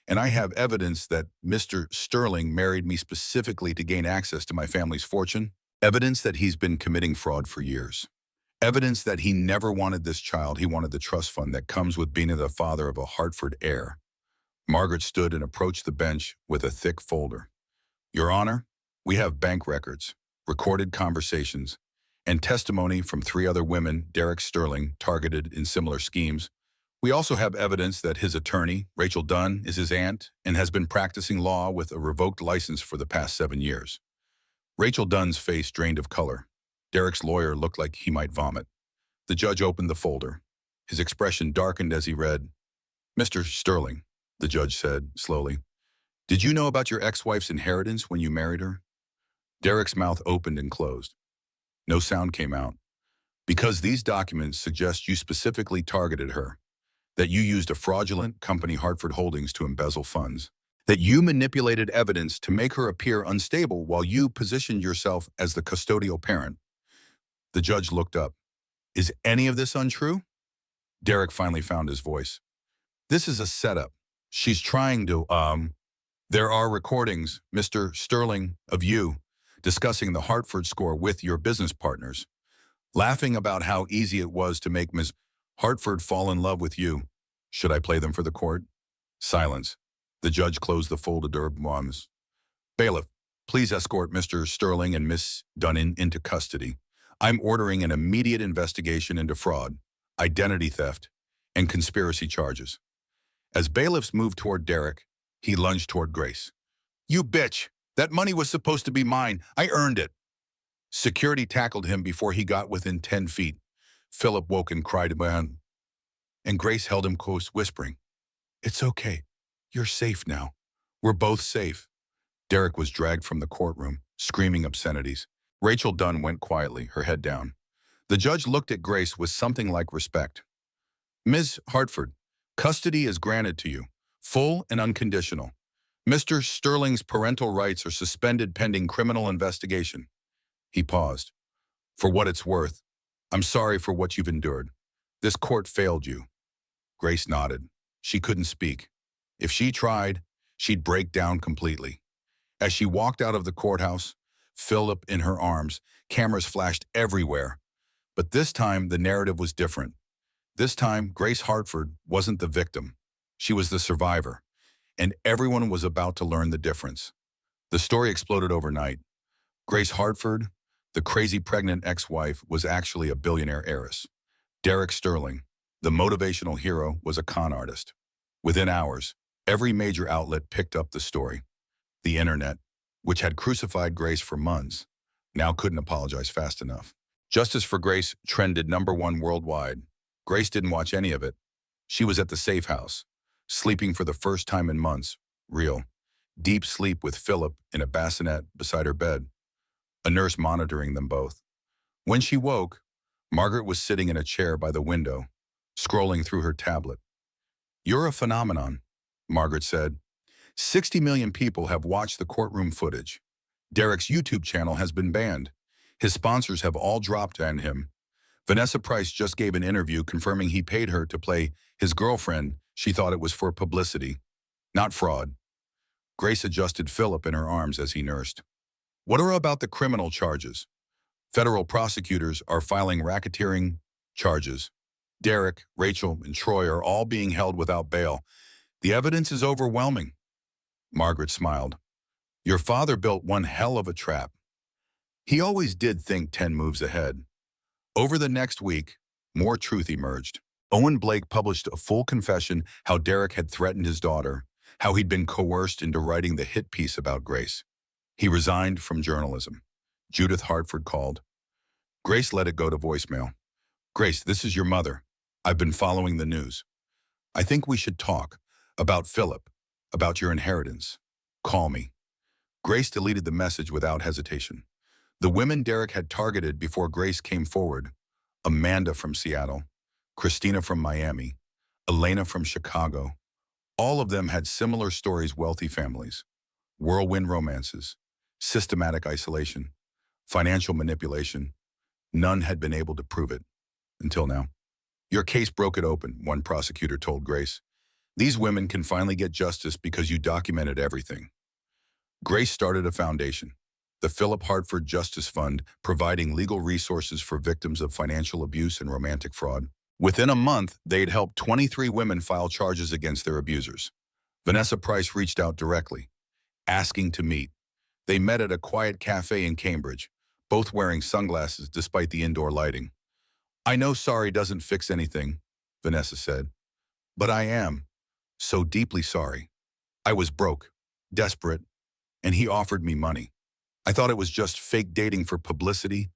and I have evidence that Mr. Sterling married me specifically to gain access to my family's fortune. Evidence that he's been committing fraud for years. Evidence that he never wanted this child. He wanted the trust fund that comes with being the father of a Hartford heir. Margaret stood and approached the bench with a thick folder. Your Honor, we have bank records, recorded conversations, and testimony from 3 other women Derek Sterling targeted in similar schemes. We also have evidence that his attorney, Rachel Dunn, is his aunt and has been practicing law with a revoked license for the past 7 years. Rachel Dunn's face drained of color. Derek's lawyer looked like he might vomit. The judge opened the folder. His expression darkened as he read. Mr. Sterling, the judge said slowly, did you know about your ex-wife's inheritance when you married her? Derek's mouth opened and closed. No sound came out. Because these documents suggest you specifically targeted her, that you used a fraudulent company, Hartford Holdings, to embezzle funds, that you manipulated evidence to make her appear unstable while you positioned yourself as the custodial parent. The judge looked up. Is any of this untrue? Derek finally found his voice. This is a setup. She's trying to, There are recordings, Mr. Sterling, of you discussing the Hartford score with your business partners, laughing about how easy it was to make Ms. Hartford fall in love with you. Should I play them for the court? Silence. The judge closed the folded ones. Bailiff, please escort Mr. Sterling and Miss Dunn into custody. I'm ordering an immediate investigation into fraud, identity theft, and conspiracy charges. As bailiffs moved toward Derek, he lunged toward Grace. You bitch! That money was supposed to be mine. I earned it. Security tackled him before he got within 10 feet. Philip woke and cried, "Man." And Grace held him close, whispering, It's okay. You're safe now. We're both safe. Derek was dragged from the courtroom, screaming obscenities. Rachel Dunn went quietly, her head down. The judge looked at Grace with something like respect. Ms. Hartford, custody is granted to you, full and unconditional. Mr. Sterling's parental rights are suspended pending criminal investigation. He paused. For what it's worth, I'm sorry for what you've endured. This court failed you. Grace nodded. She couldn't speak. If she tried, she'd break down completely. As she walked out of the courthouse, Philip in her arms, cameras flashed everywhere. But this time, the narrative was different. This time, Grace Hartford wasn't the victim. She was the survivor. And everyone was about to learn the difference. The story exploded overnight. Grace Hartford, the crazy pregnant ex-wife, was actually a billionaire heiress. Derek Sterling, the motivational hero, was a con artist. Within hours, every major outlet picked up the story. The internet, which had crucified Grace for months, now couldn't apologize fast enough. Justice for Grace trended #1 worldwide. Grace didn't watch any of it. She was at the safe house, sleeping for the first time in months, real, deep sleep with Philip in a bassinet beside her bed, a nurse monitoring them both. When she woke, Margaret was sitting in a chair by the window, scrolling through her tablet. You're a phenomenon, Margaret said. 60 million people have watched the courtroom footage. Derek's YouTube channel has been banned. His sponsors have all dropped on him. Vanessa Price just gave an interview confirming he paid her to play his girlfriend. She thought it was for publicity, not fraud. Grace adjusted Philip in her arms as he nursed. What are about the criminal charges? Federal prosecutors are filing racketeering charges. Derek, Rachel, and Troy are all being held without bail. The evidence is overwhelming. Margaret smiled. Your father built one hell of a trap. He always did think 10 moves ahead. Over the next week, more truth emerged. Owen Blake published a full confession how Derek had threatened his daughter, how he'd been coerced into writing the hit piece about Grace. He resigned from journalism. Judith Hartford called. Grace let it go to voicemail. Grace, this is your mother. I've been following the news. I think we should talk about Philip, about your inheritance. Call me. Grace deleted the message without hesitation. The women Derek had targeted before Grace came forward, Amanda from Seattle, Christina from Miami, Elena from Chicago, all of them had similar stories: wealthy families, whirlwind romances, systematic isolation, financial manipulation. None had been able to prove it until now. Your case broke it open, one prosecutor told Grace. These women can finally get justice because you documented everything. Grace started a foundation, the Philip Hartford Justice Fund, providing legal resources for victims of financial abuse and romantic fraud. Within a month, they'd helped 23 women file charges against their abusers. Vanessa Price reached out directly, asking to meet. They met at a quiet cafe in Cambridge, both wearing sunglasses despite the indoor lighting. I know sorry doesn't fix anything, Vanessa said, but I am so deeply sorry. I was broke, desperate, and he offered me money. I thought it was just fake dating for publicity.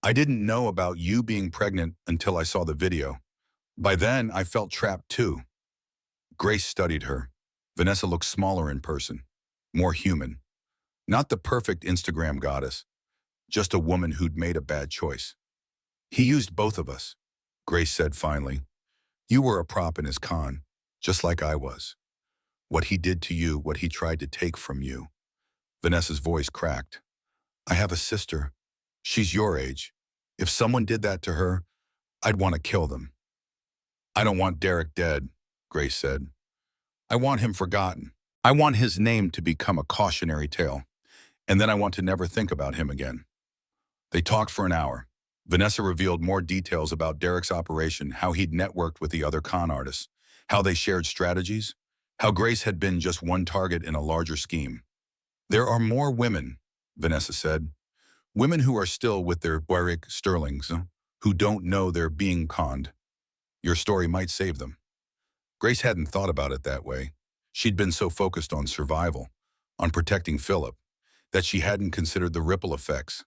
I didn't know about you being pregnant until I saw the video. By then, I felt trapped too. Grace studied her. Vanessa looked smaller in person, more human. Not the perfect Instagram goddess, just a woman who'd made a bad choice. He used both of us, Grace said finally. You were a prop in his con, just like I was. What he did to you, what he tried to take from you. Vanessa's voice cracked. I have a sister. She's your age. If someone did that to her, I'd want to kill them. I don't want Derek dead, Grace said. I want him forgotten. I want his name to become a cautionary tale, and then I want to never think about him again. They talked for an hour. Vanessa revealed more details about Derek's operation, how he'd networked with the other con artists, how they shared strategies, how Grace had been just one target in a larger scheme. There are more women, Vanessa said. Women who are still with their poetic sterlings, who don't know they're being conned. Your story might save them. Grace hadn't thought about it that way. She'd been so focused on survival, on protecting Philip, that she hadn't considered the ripple effects.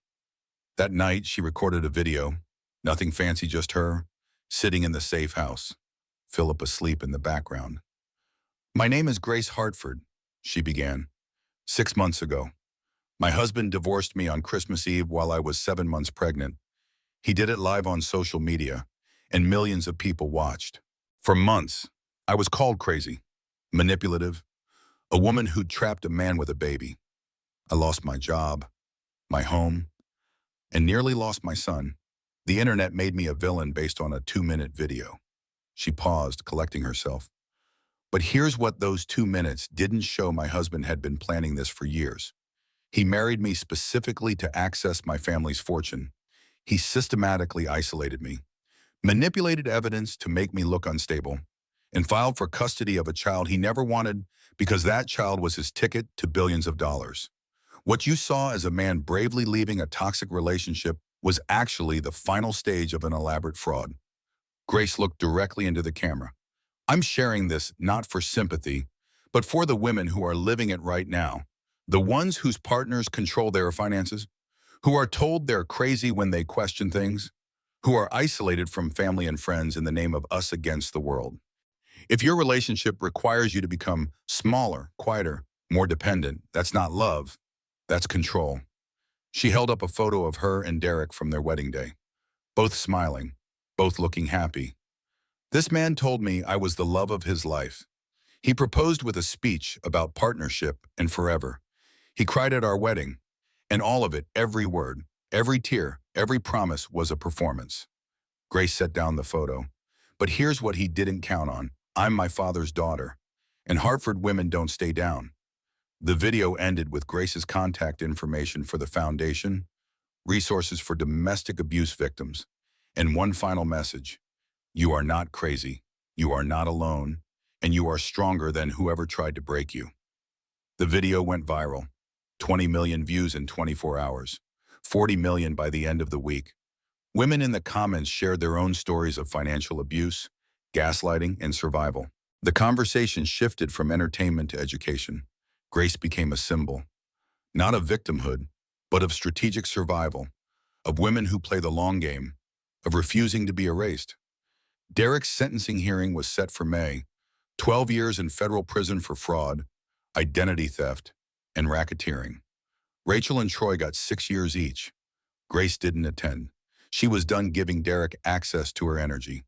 That night, she recorded a video, nothing fancy, just her, sitting in the safe house, Philip asleep in the background. My name is Grace Hartford, she began. 6 months ago. My husband divorced me on Christmas Eve while I was 7 months pregnant. He did it live on social media, and millions of people watched. For months, I was called crazy, manipulative, a woman who'd trapped a man with a baby. I lost my job, my home, and nearly lost my son. The internet made me a villain based on a 2-minute video. She paused, collecting herself. But here's what those 2 minutes didn't show: my husband had been planning this for years. He married me specifically to access my family's fortune. He systematically isolated me, manipulated evidence to make me look unstable, and filed for custody of a child he never wanted because that child was his ticket to billions of dollars. What you saw as a man bravely leaving a toxic relationship was actually the final stage of an elaborate fraud. Grace looked directly into the camera. I'm sharing this not for sympathy, but for the women who are living it right now, the ones whose partners control their finances, who are told they're crazy when they question things, who are isolated from family and friends in the name of us against the world. If your relationship requires you to become smaller, quieter, more dependent, that's not love, that's control. She held up a photo of her and Derek from their wedding day, both smiling, both looking happy. This man told me I was the love of his life. He proposed with a speech about partnership and forever. He cried at our wedding, and all of it, every word, every tear, every promise was a performance. Grace set down the photo. But here's what he didn't count on. I'm my father's daughter, and Hartford women don't stay down. The video ended with Grace's contact information for the foundation, resources for domestic abuse victims, and one final message. You are not crazy, you are not alone, and you are stronger than whoever tried to break you. The video went viral, 20 million views in 24 hours, 40 million by the end of the week. Women in the comments shared their own stories of financial abuse, gaslighting, and survival. The conversation shifted from entertainment to education. Grace became a symbol, not of victimhood, but of strategic survival, of women who play the long game, of refusing to be erased. Derek's sentencing hearing was set for May, 12 years in federal prison for fraud, identity theft, and racketeering. Rachel and Troy got 6 years each. Grace didn't attend. She was done giving Derek access to her energy,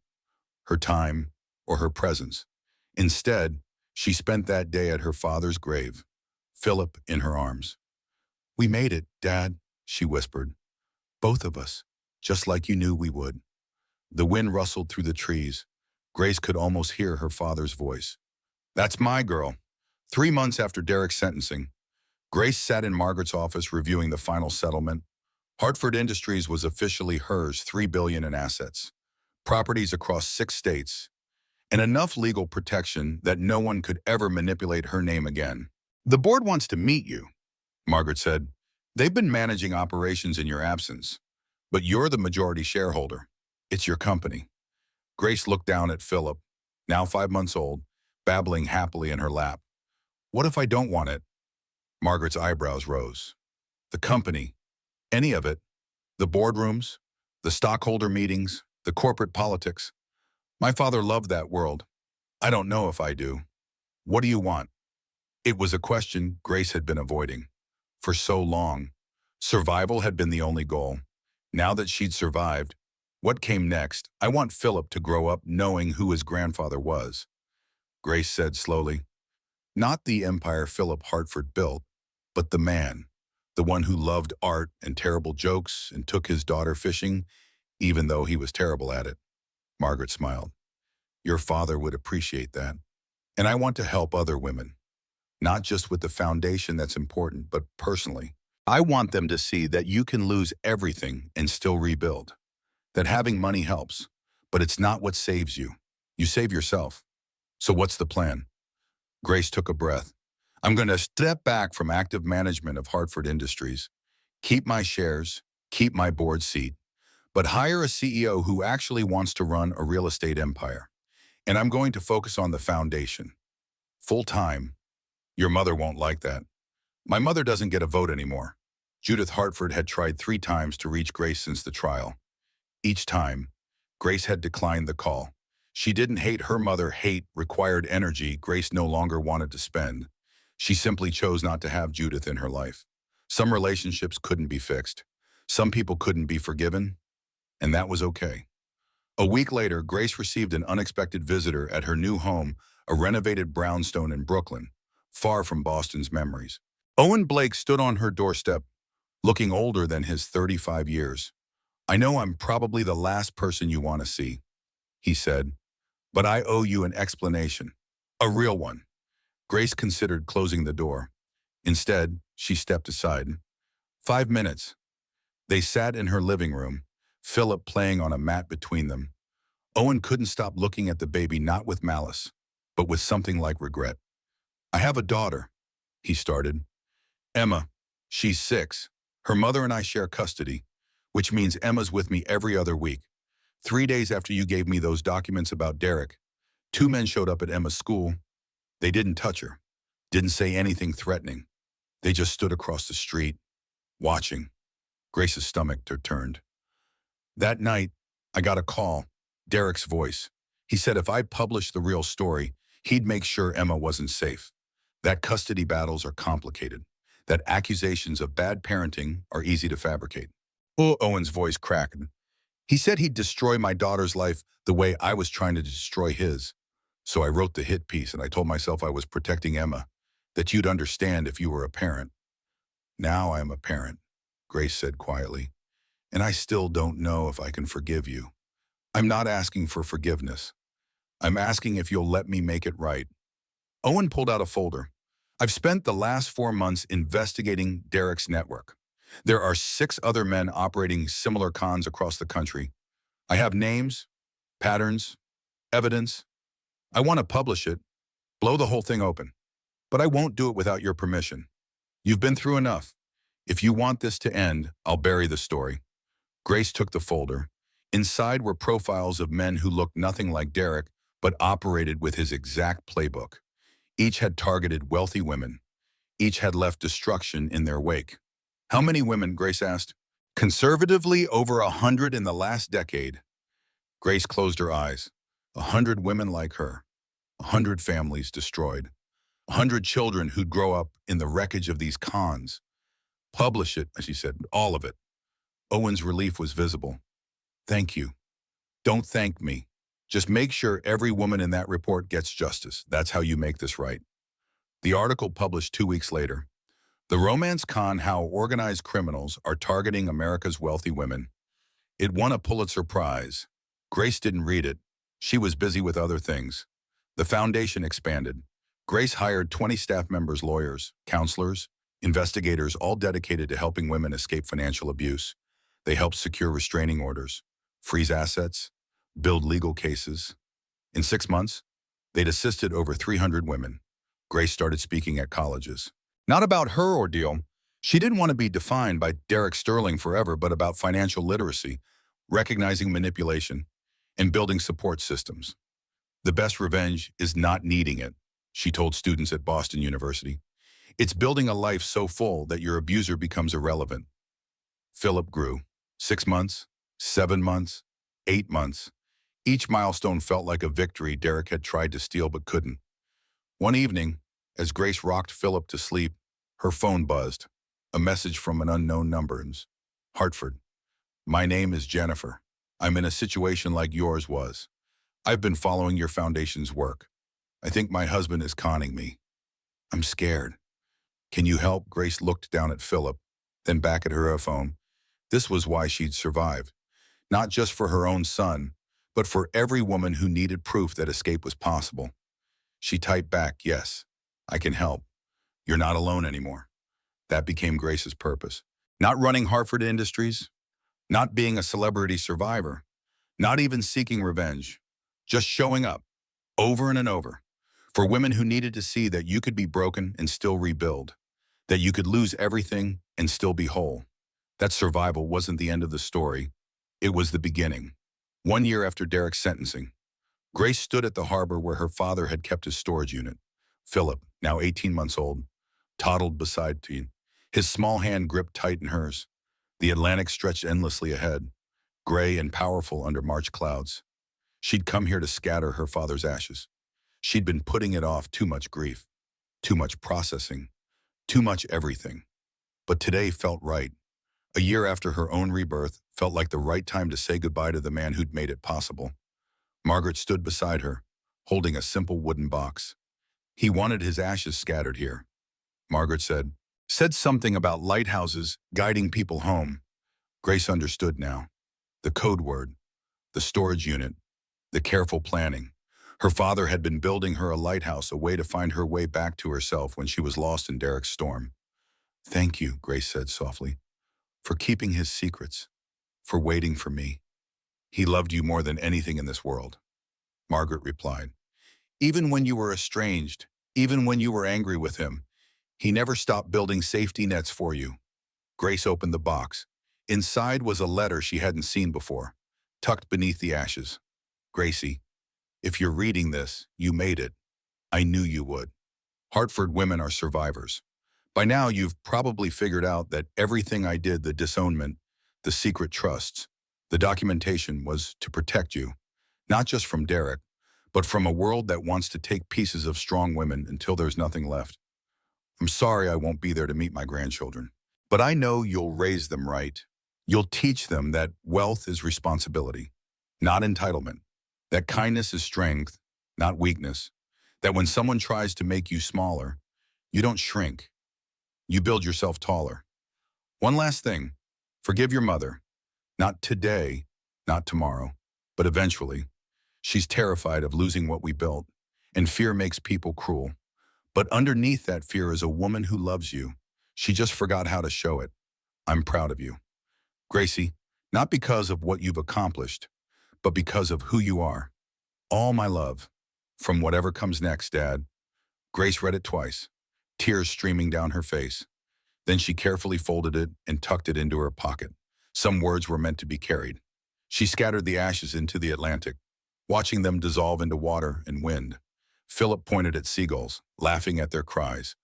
her time, or her presence. Instead, she spent that day at her father's grave, Philip in her arms. "We made it, Dad," she whispered. "Both of us, just like you knew we would." The wind rustled through the trees. Grace could almost hear her father's voice. "That's my girl." 3 months after Derek's sentencing, Grace sat in Margaret's office reviewing the final settlement. Hartford Industries was officially hers, $3 billion in assets, properties across 6 states, and enough legal protection that no one could ever manipulate her name again. "The board wants to meet you," Margaret said. "They've been managing operations in your absence, but you're the majority shareholder. It's your company." Grace looked down at Philip, now 5 months old, babbling happily in her lap. "What if I don't want it?" Margaret's eyebrows rose. "The company, any of it, the boardrooms, the stockholder meetings, the corporate politics. My father loved that world. I don't know if I do. What do you want?" It was a question Grace had been avoiding. For so long, survival had been the only goal. Now that she'd survived, what came next? "I want Philip to grow up knowing who his grandfather was," Grace said slowly. "Not the empire Philip Hartford built, but the man, the one who loved art and terrible jokes and took his daughter fishing, even though he was terrible at it." Margaret smiled. "Your father would appreciate that. And I want to help other women, not just with the foundation that's important, but personally. I want them to see that you can lose everything and still rebuild, that having money helps, but it's not what saves you. You save yourself. So what's the plan?" Grace took a breath. "I'm going to step back from active management of Hartford Industries, keep my shares, keep my board seat, but hire a CEO who actually wants to run a real estate empire. And I'm going to focus on the foundation. Full time. Your mother won't like that. My mother doesn't get a vote anymore." Judith Hartford had tried 3 times to reach Grace since the trial. Each time, Grace had declined the call. She didn't hate her mother. Hate required energy Grace no longer wanted to spend. She simply chose not to have Judith in her life. Some relationships couldn't be fixed. Some people couldn't be forgiven, and that was okay. A week later, Grace received an unexpected visitor at her new home, a renovated brownstone in Brooklyn, far from Boston's memories. Owen Blake stood on her doorstep, looking older than his 35 years. "I know I'm probably the last person you want to see," he said, "but I owe you an explanation. A real one." Grace considered closing the door. Instead, she stepped aside. 5 minutes. They sat in her living room, Philip playing on a mat between them. Owen couldn't stop looking at the baby, not with malice, but with something like regret. "I have a daughter," he started. "Emma. She's 6. Her mother and I share custody, which means Emma's with me every other week. 3 days after you gave me those documents about Derek, 2 men showed up at Emma's school. They didn't touch her, didn't say anything threatening. They just stood across the street, watching." Grace's stomach turned. "That night, I got a call, Derek's voice. He said if I published the real story, he'd make sure Emma wasn't safe. That custody battles are complicated, that accusations of bad parenting are easy to fabricate." Oh, Owen's voice cracked. "He said he'd destroy my daughter's life the way I was trying to destroy his. So I wrote the hit piece and I told myself I was protecting Emma, that you'd understand if you were a parent. Now I am a parent," Grace said quietly, "and I still don't know if I can forgive you. I'm not asking for forgiveness. I'm asking if you'll let me make it right." Owen pulled out a folder. "I've spent the last 4 months investigating Derek's network. There are 6 other men operating similar cons across the country. I have names, patterns, evidence. I want to publish it, blow the whole thing open. But I won't do it without your permission. You've been through enough. If you want this to end, I'll bury the story." Grace took the folder. Inside were profiles of men who looked nothing like Derek, but operated with his exact playbook. Each had targeted wealthy women. Each had left destruction in their wake. How many women, Grace asked. Conservatively, over 100 in the last decade. Grace closed her eyes. 100 women like her. 100 families destroyed. 100 children who'd grow up in the wreckage of these cons. Publish it, she said, all of it. Owen's relief was visible. Thank you. Don't thank me. Just make sure every woman in that report gets justice. That's how you make this right. The article published 2 weeks later. The romance con: How Organized Criminals Are Targeting America's Wealthy Women. It won a Pulitzer Prize. Grace didn't read it. She was busy with other things. The foundation expanded. Grace hired 20 staff members, lawyers, counselors, investigators, all dedicated to helping women escape financial abuse. They helped secure restraining orders, freeze assets, build legal cases. In 6 months, they'd assisted over 300 women. Grace started speaking at colleges. Not about her ordeal. She didn't want to be defined by Derek Sterling forever, but about financial literacy, recognizing manipulation, and building support systems. The best revenge is not needing it, she told students at Boston University. It's building a life so full that your abuser becomes irrelevant. Philip grew. 6 months, 7 months, 8 months. Each milestone felt like a victory Derek had tried to steal but couldn't. One evening, as Grace rocked Philip to sleep, her phone buzzed. A message from an unknown number. Hartford. My name is Jennifer. I'm in a situation like yours was. I've been following your foundation's work. I think my husband is conning me. I'm scared. Can you help? Grace looked down at Philip, then back at her phone. This was why she'd survived. Not just for her own son, but for every woman who needed proof that escape was possible. She typed back, yes, I can help. You're not alone anymore. That became Grace's purpose. Not running Hartford Industries, not being a celebrity survivor, not even seeking revenge, just showing up over and over for women who needed to see that you could be broken and still rebuild, that you could lose everything and still be whole. That survival wasn't the end of the story. It was the beginning. 1 year after Derek's sentencing, Grace stood at the harbor where her father had kept his storage unit. Philip, now 18 months old, toddled beside her. His small hand gripped tight in hers. The Atlantic stretched endlessly ahead, gray and powerful under March clouds. She'd come here to scatter her father's ashes. She'd been putting it off. Too much grief, too much processing, too much everything. But today felt right. A year after her own rebirth felt like the right time to say goodbye to the man who'd made it possible. Margaret stood beside her, holding a simple wooden box. He wanted his ashes scattered here. Margaret said something about lighthouses guiding people home. Grace understood now. The code word, the storage unit, the careful planning. Her father had been building her a lighthouse, a way to find her way back to herself when she was lost in Derek's storm. Thank you, Grace said softly, for keeping his secrets, for waiting for me. He loved you more than anything in this world. Margaret replied, even when you were estranged, even when you were angry with him, he never stopped building safety nets for you. Grace opened the box. Inside was a letter she hadn't seen before, tucked beneath the ashes. Gracie, if you're reading this, you made it. I knew you would. Hartford women are survivors. By now, you've probably figured out that everything I did, the disownment, the secret trusts, the documentation, was to protect you, not just from Derek, but from a world that wants to take pieces of strong women until there's nothing left. I'm sorry I won't be there to meet my grandchildren, but I know you'll raise them right. You'll teach them that wealth is responsibility, not entitlement, that kindness is strength, not weakness, that when someone tries to make you smaller, you don't shrink. You build yourself taller. One last thing, forgive your mother. Not today, not tomorrow, but eventually. She's terrified of losing what we built, and fear makes people cruel. But underneath that fear is a woman who loves you. She just forgot how to show it. I'm proud of you. Gracie, not because of what you've accomplished, but because of who you are. All my love. From whatever comes next, Dad. Grace read it twice, tears streaming down her face. Then she carefully folded it and tucked it into her pocket. Some words were meant to be carried. She scattered the ashes into the Atlantic. watching them dissolve into water and wind. Philip pointed at seagulls, laughing at their cries,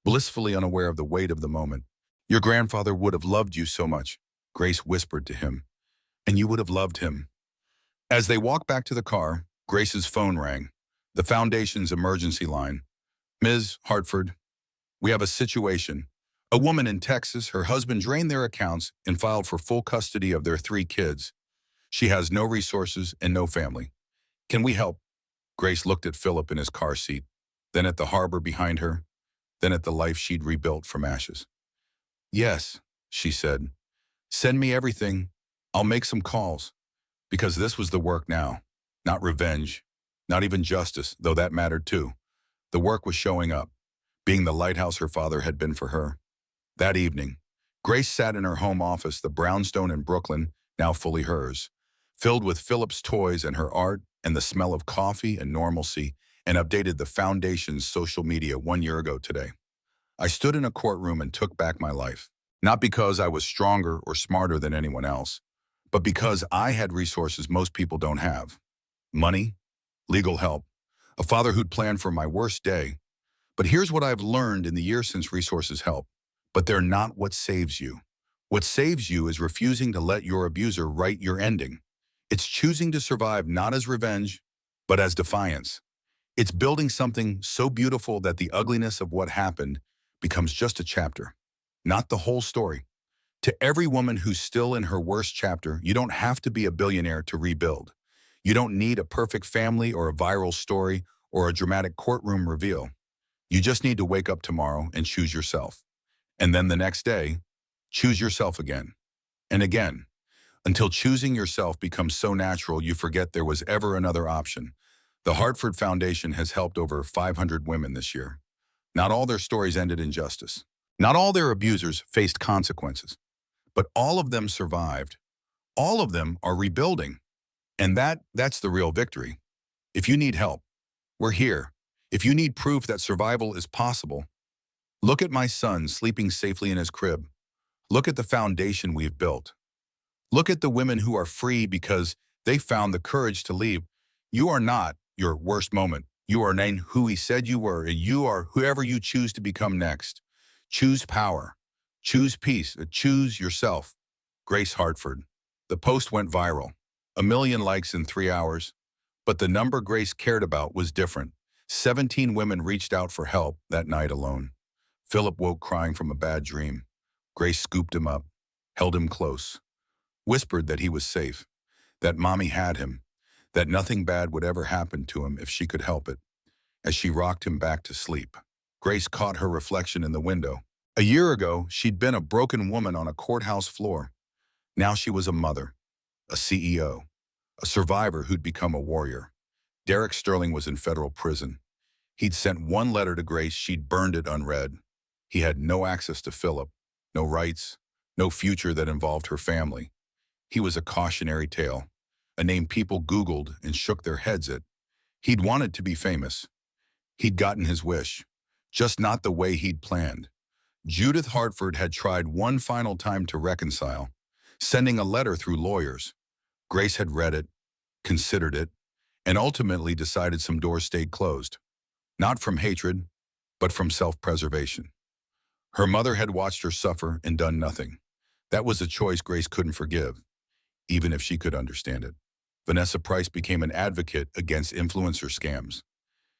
blissfully unaware of the weight of the moment. Your grandfather would have loved you so much, Grace whispered to him, and you would have loved him. As they walked back to the car, Grace's phone rang, the foundation's emergency line. Ms. Hartford, we have a situation. A woman in Texas, her husband drained their accounts and filed for full custody of their 3 kids. She has no resources and no family. Can we help? Grace looked at Philip in his car seat, then at the harbor behind her, then at the life she'd rebuilt from ashes. Yes, she said. Send me everything. I'll make some calls. Because this was the work now. Not revenge. Not even justice, though that mattered too. The work was showing up, being the lighthouse her father had been for her. That evening, Grace sat in her home office, the brownstone in Brooklyn, now fully hers, filled with Philip's toys and her art and the smell of coffee and normalcy, and updated the foundation's social media 1 year ago today. I stood in a courtroom and took back my life, not because I was stronger or smarter than anyone else, but because I had resources most people don't have. Money, legal help, a father who'd planned for my worst day. But here's what I've learned in the years since resources help. But they're not what saves you. What saves you is refusing to let your abuser write your ending. It's choosing to survive not as revenge, but as defiance. It's building something so beautiful that the ugliness of what happened becomes just a chapter, not the whole story. To every woman who's still in her worst chapter, you don't have to be a billionaire to rebuild. You don't need a perfect family or a viral story or a dramatic courtroom reveal. You just need to wake up tomorrow and choose yourself. And then the next day, choose yourself again and again, until choosing yourself becomes so natural you forget there was ever another option. The Hartford Foundation has helped over 500 women this year. Not all their stories ended in justice. Not all their abusers faced consequences, but all of them survived. All of them are rebuilding. And that's the real victory. If you need help, we're here. If you need proof that survival is possible, look at my son sleeping safely in his crib. Look at the foundation we've built. Look at the women who are free because they found the courage to leave. You are not your worst moment. You are who he said you were, and you are whoever you choose to become next. Choose power. Choose peace. Choose yourself. Grace Hartford. The post went viral. 1 million likes in 3 hours. But the number Grace cared about was different. 17 women reached out for help that night alone. Philip woke crying from a bad dream. Grace scooped him up, held him close, whispered that he was safe, that mommy had him, that nothing bad would ever happen to him if she could help it. As she rocked him back to sleep, Grace caught her reflection in the window. A year ago, she'd been a broken woman on a courthouse floor. Now she was a mother, a CEO, a survivor who'd become a warrior. Derek Sterling was in federal prison. He'd sent one letter to Grace, she'd burned it unread. He had no access to Philip, no rights, no future that involved her family. He was a cautionary tale, a name people Googled and shook their heads at. He'd wanted to be famous. He'd gotten his wish, just not the way he'd planned. Judith Hartford had tried one final time to reconcile, sending a letter through lawyers. Grace had read it, considered it, and ultimately decided some doors stayed closed. Not from hatred, but from self-preservation. Her mother had watched her suffer and done nothing. That was a choice Grace couldn't forgive, even if she could understand it. Vanessa Price became an advocate against influencer scams.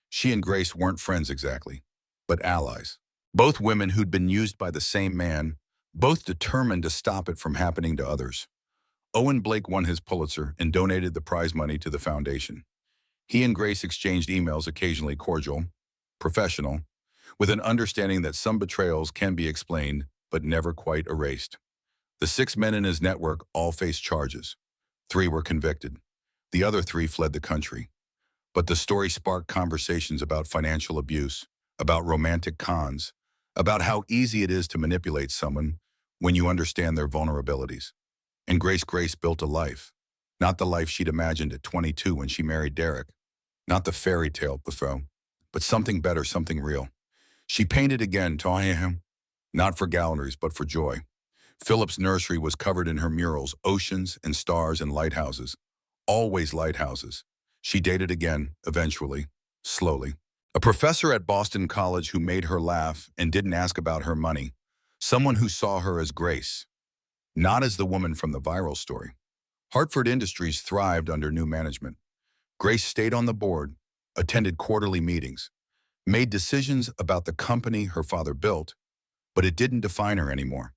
She and Grace weren't friends exactly, but allies. Both women who'd been used by the same man, both determined to stop it from happening to others. Owen Blake won his Pulitzer and donated the prize money to the foundation. He and Grace exchanged emails, occasionally cordial, professional, with an understanding that some betrayals can be explained, but never quite erased. The 6 men in his network all faced charges. 3 were convicted. The other 3 fled the country. But the story sparked conversations about financial abuse, about romantic cons, about how easy it is to manipulate someone when you understand their vulnerabilities. And Grace built a life. Not the life she'd imagined at 22 when she married Derek. Not the fairy tale before, but something better, something real. She painted again, taught him, not for galleries, but for joy. Philip's nursery was covered in her murals, oceans and stars and lighthouses. Always lighthouses. She dated again, eventually, slowly. A professor at Boston College who made her laugh and didn't ask about her money. Someone who saw her as Grace, not as the woman from the viral story. Hartford Industries thrived under new management. Grace stayed on the board, attended quarterly meetings, made decisions about the company her father built, but it didn't define her anymore.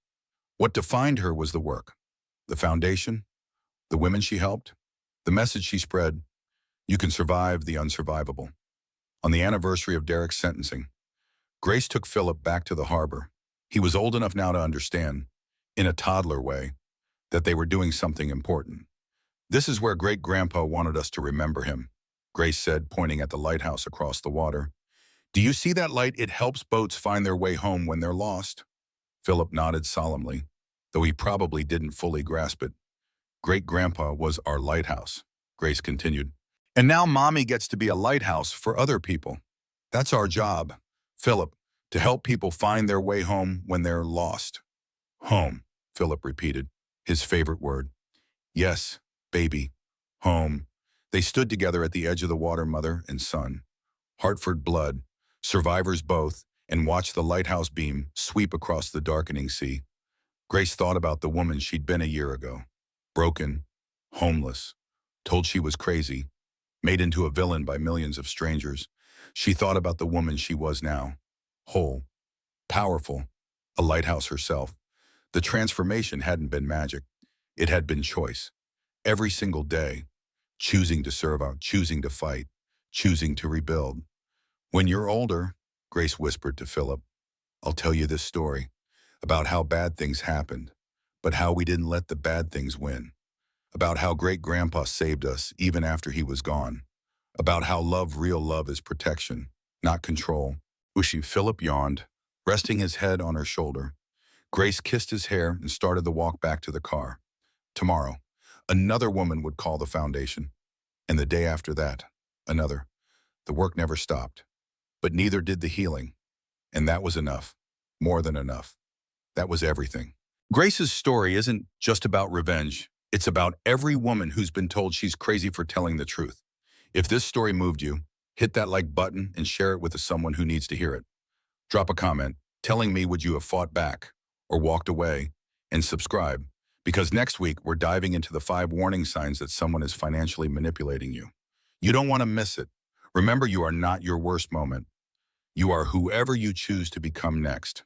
What defined her was the work, the foundation, the women she helped, the message she spread. You can survive the unsurvivable. On the anniversary of Derek's sentencing, Grace took Philip back to the harbor. He was old enough now to understand, in a toddler way, that they were doing something important. This is where great-grandpa wanted us to remember him, Grace said, pointing at the lighthouse across the water. Do you see that light? It helps boats find their way home when they're lost. Philip nodded solemnly, though he probably didn't fully grasp it. Great-grandpa was our lighthouse, Grace continued. And now Mommy gets to be a lighthouse for other people. That's our job, Philip, to help people find their way home when they're lost. Home, Philip repeated, his favorite word. Yes, baby, home. They stood together at the edge of the water, mother and son. Hartford blood, survivors both, and watched the lighthouse beam sweep across the darkening sea. Grace thought about the woman she'd been a year ago. Broken, homeless, told she was crazy, made into a villain by millions of strangers. She thought about the woman she was now. Whole, powerful, a lighthouse herself. The transformation hadn't been magic. It had been choice. Every single day, choosing to serve out, choosing to fight, choosing to rebuild. When you're older, Grace whispered to Philip, I'll tell you this story about how bad things happened, but how we didn't let the bad things win. About how great-grandpa saved us even after he was gone. About how love, real love, is protection, not control. Philip yawned, resting his head on her shoulder. Grace kissed his hair and started the walk back to the car. Tomorrow, another woman would call the foundation. And the day after that, another. The work never stopped. But neither did the healing. And that was enough. More than enough. That was everything. Grace's story isn't just about revenge. It's about every woman who's been told she's crazy for telling the truth. If this story moved you, hit that like button and share it with someone who needs to hear it. Drop a comment telling me would you have fought back or walked away, and subscribe, because next week we're diving into the 5 warning signs that someone is financially manipulating you. You don't want to miss it. Remember, you are not your worst moment. You are whoever you choose to become next.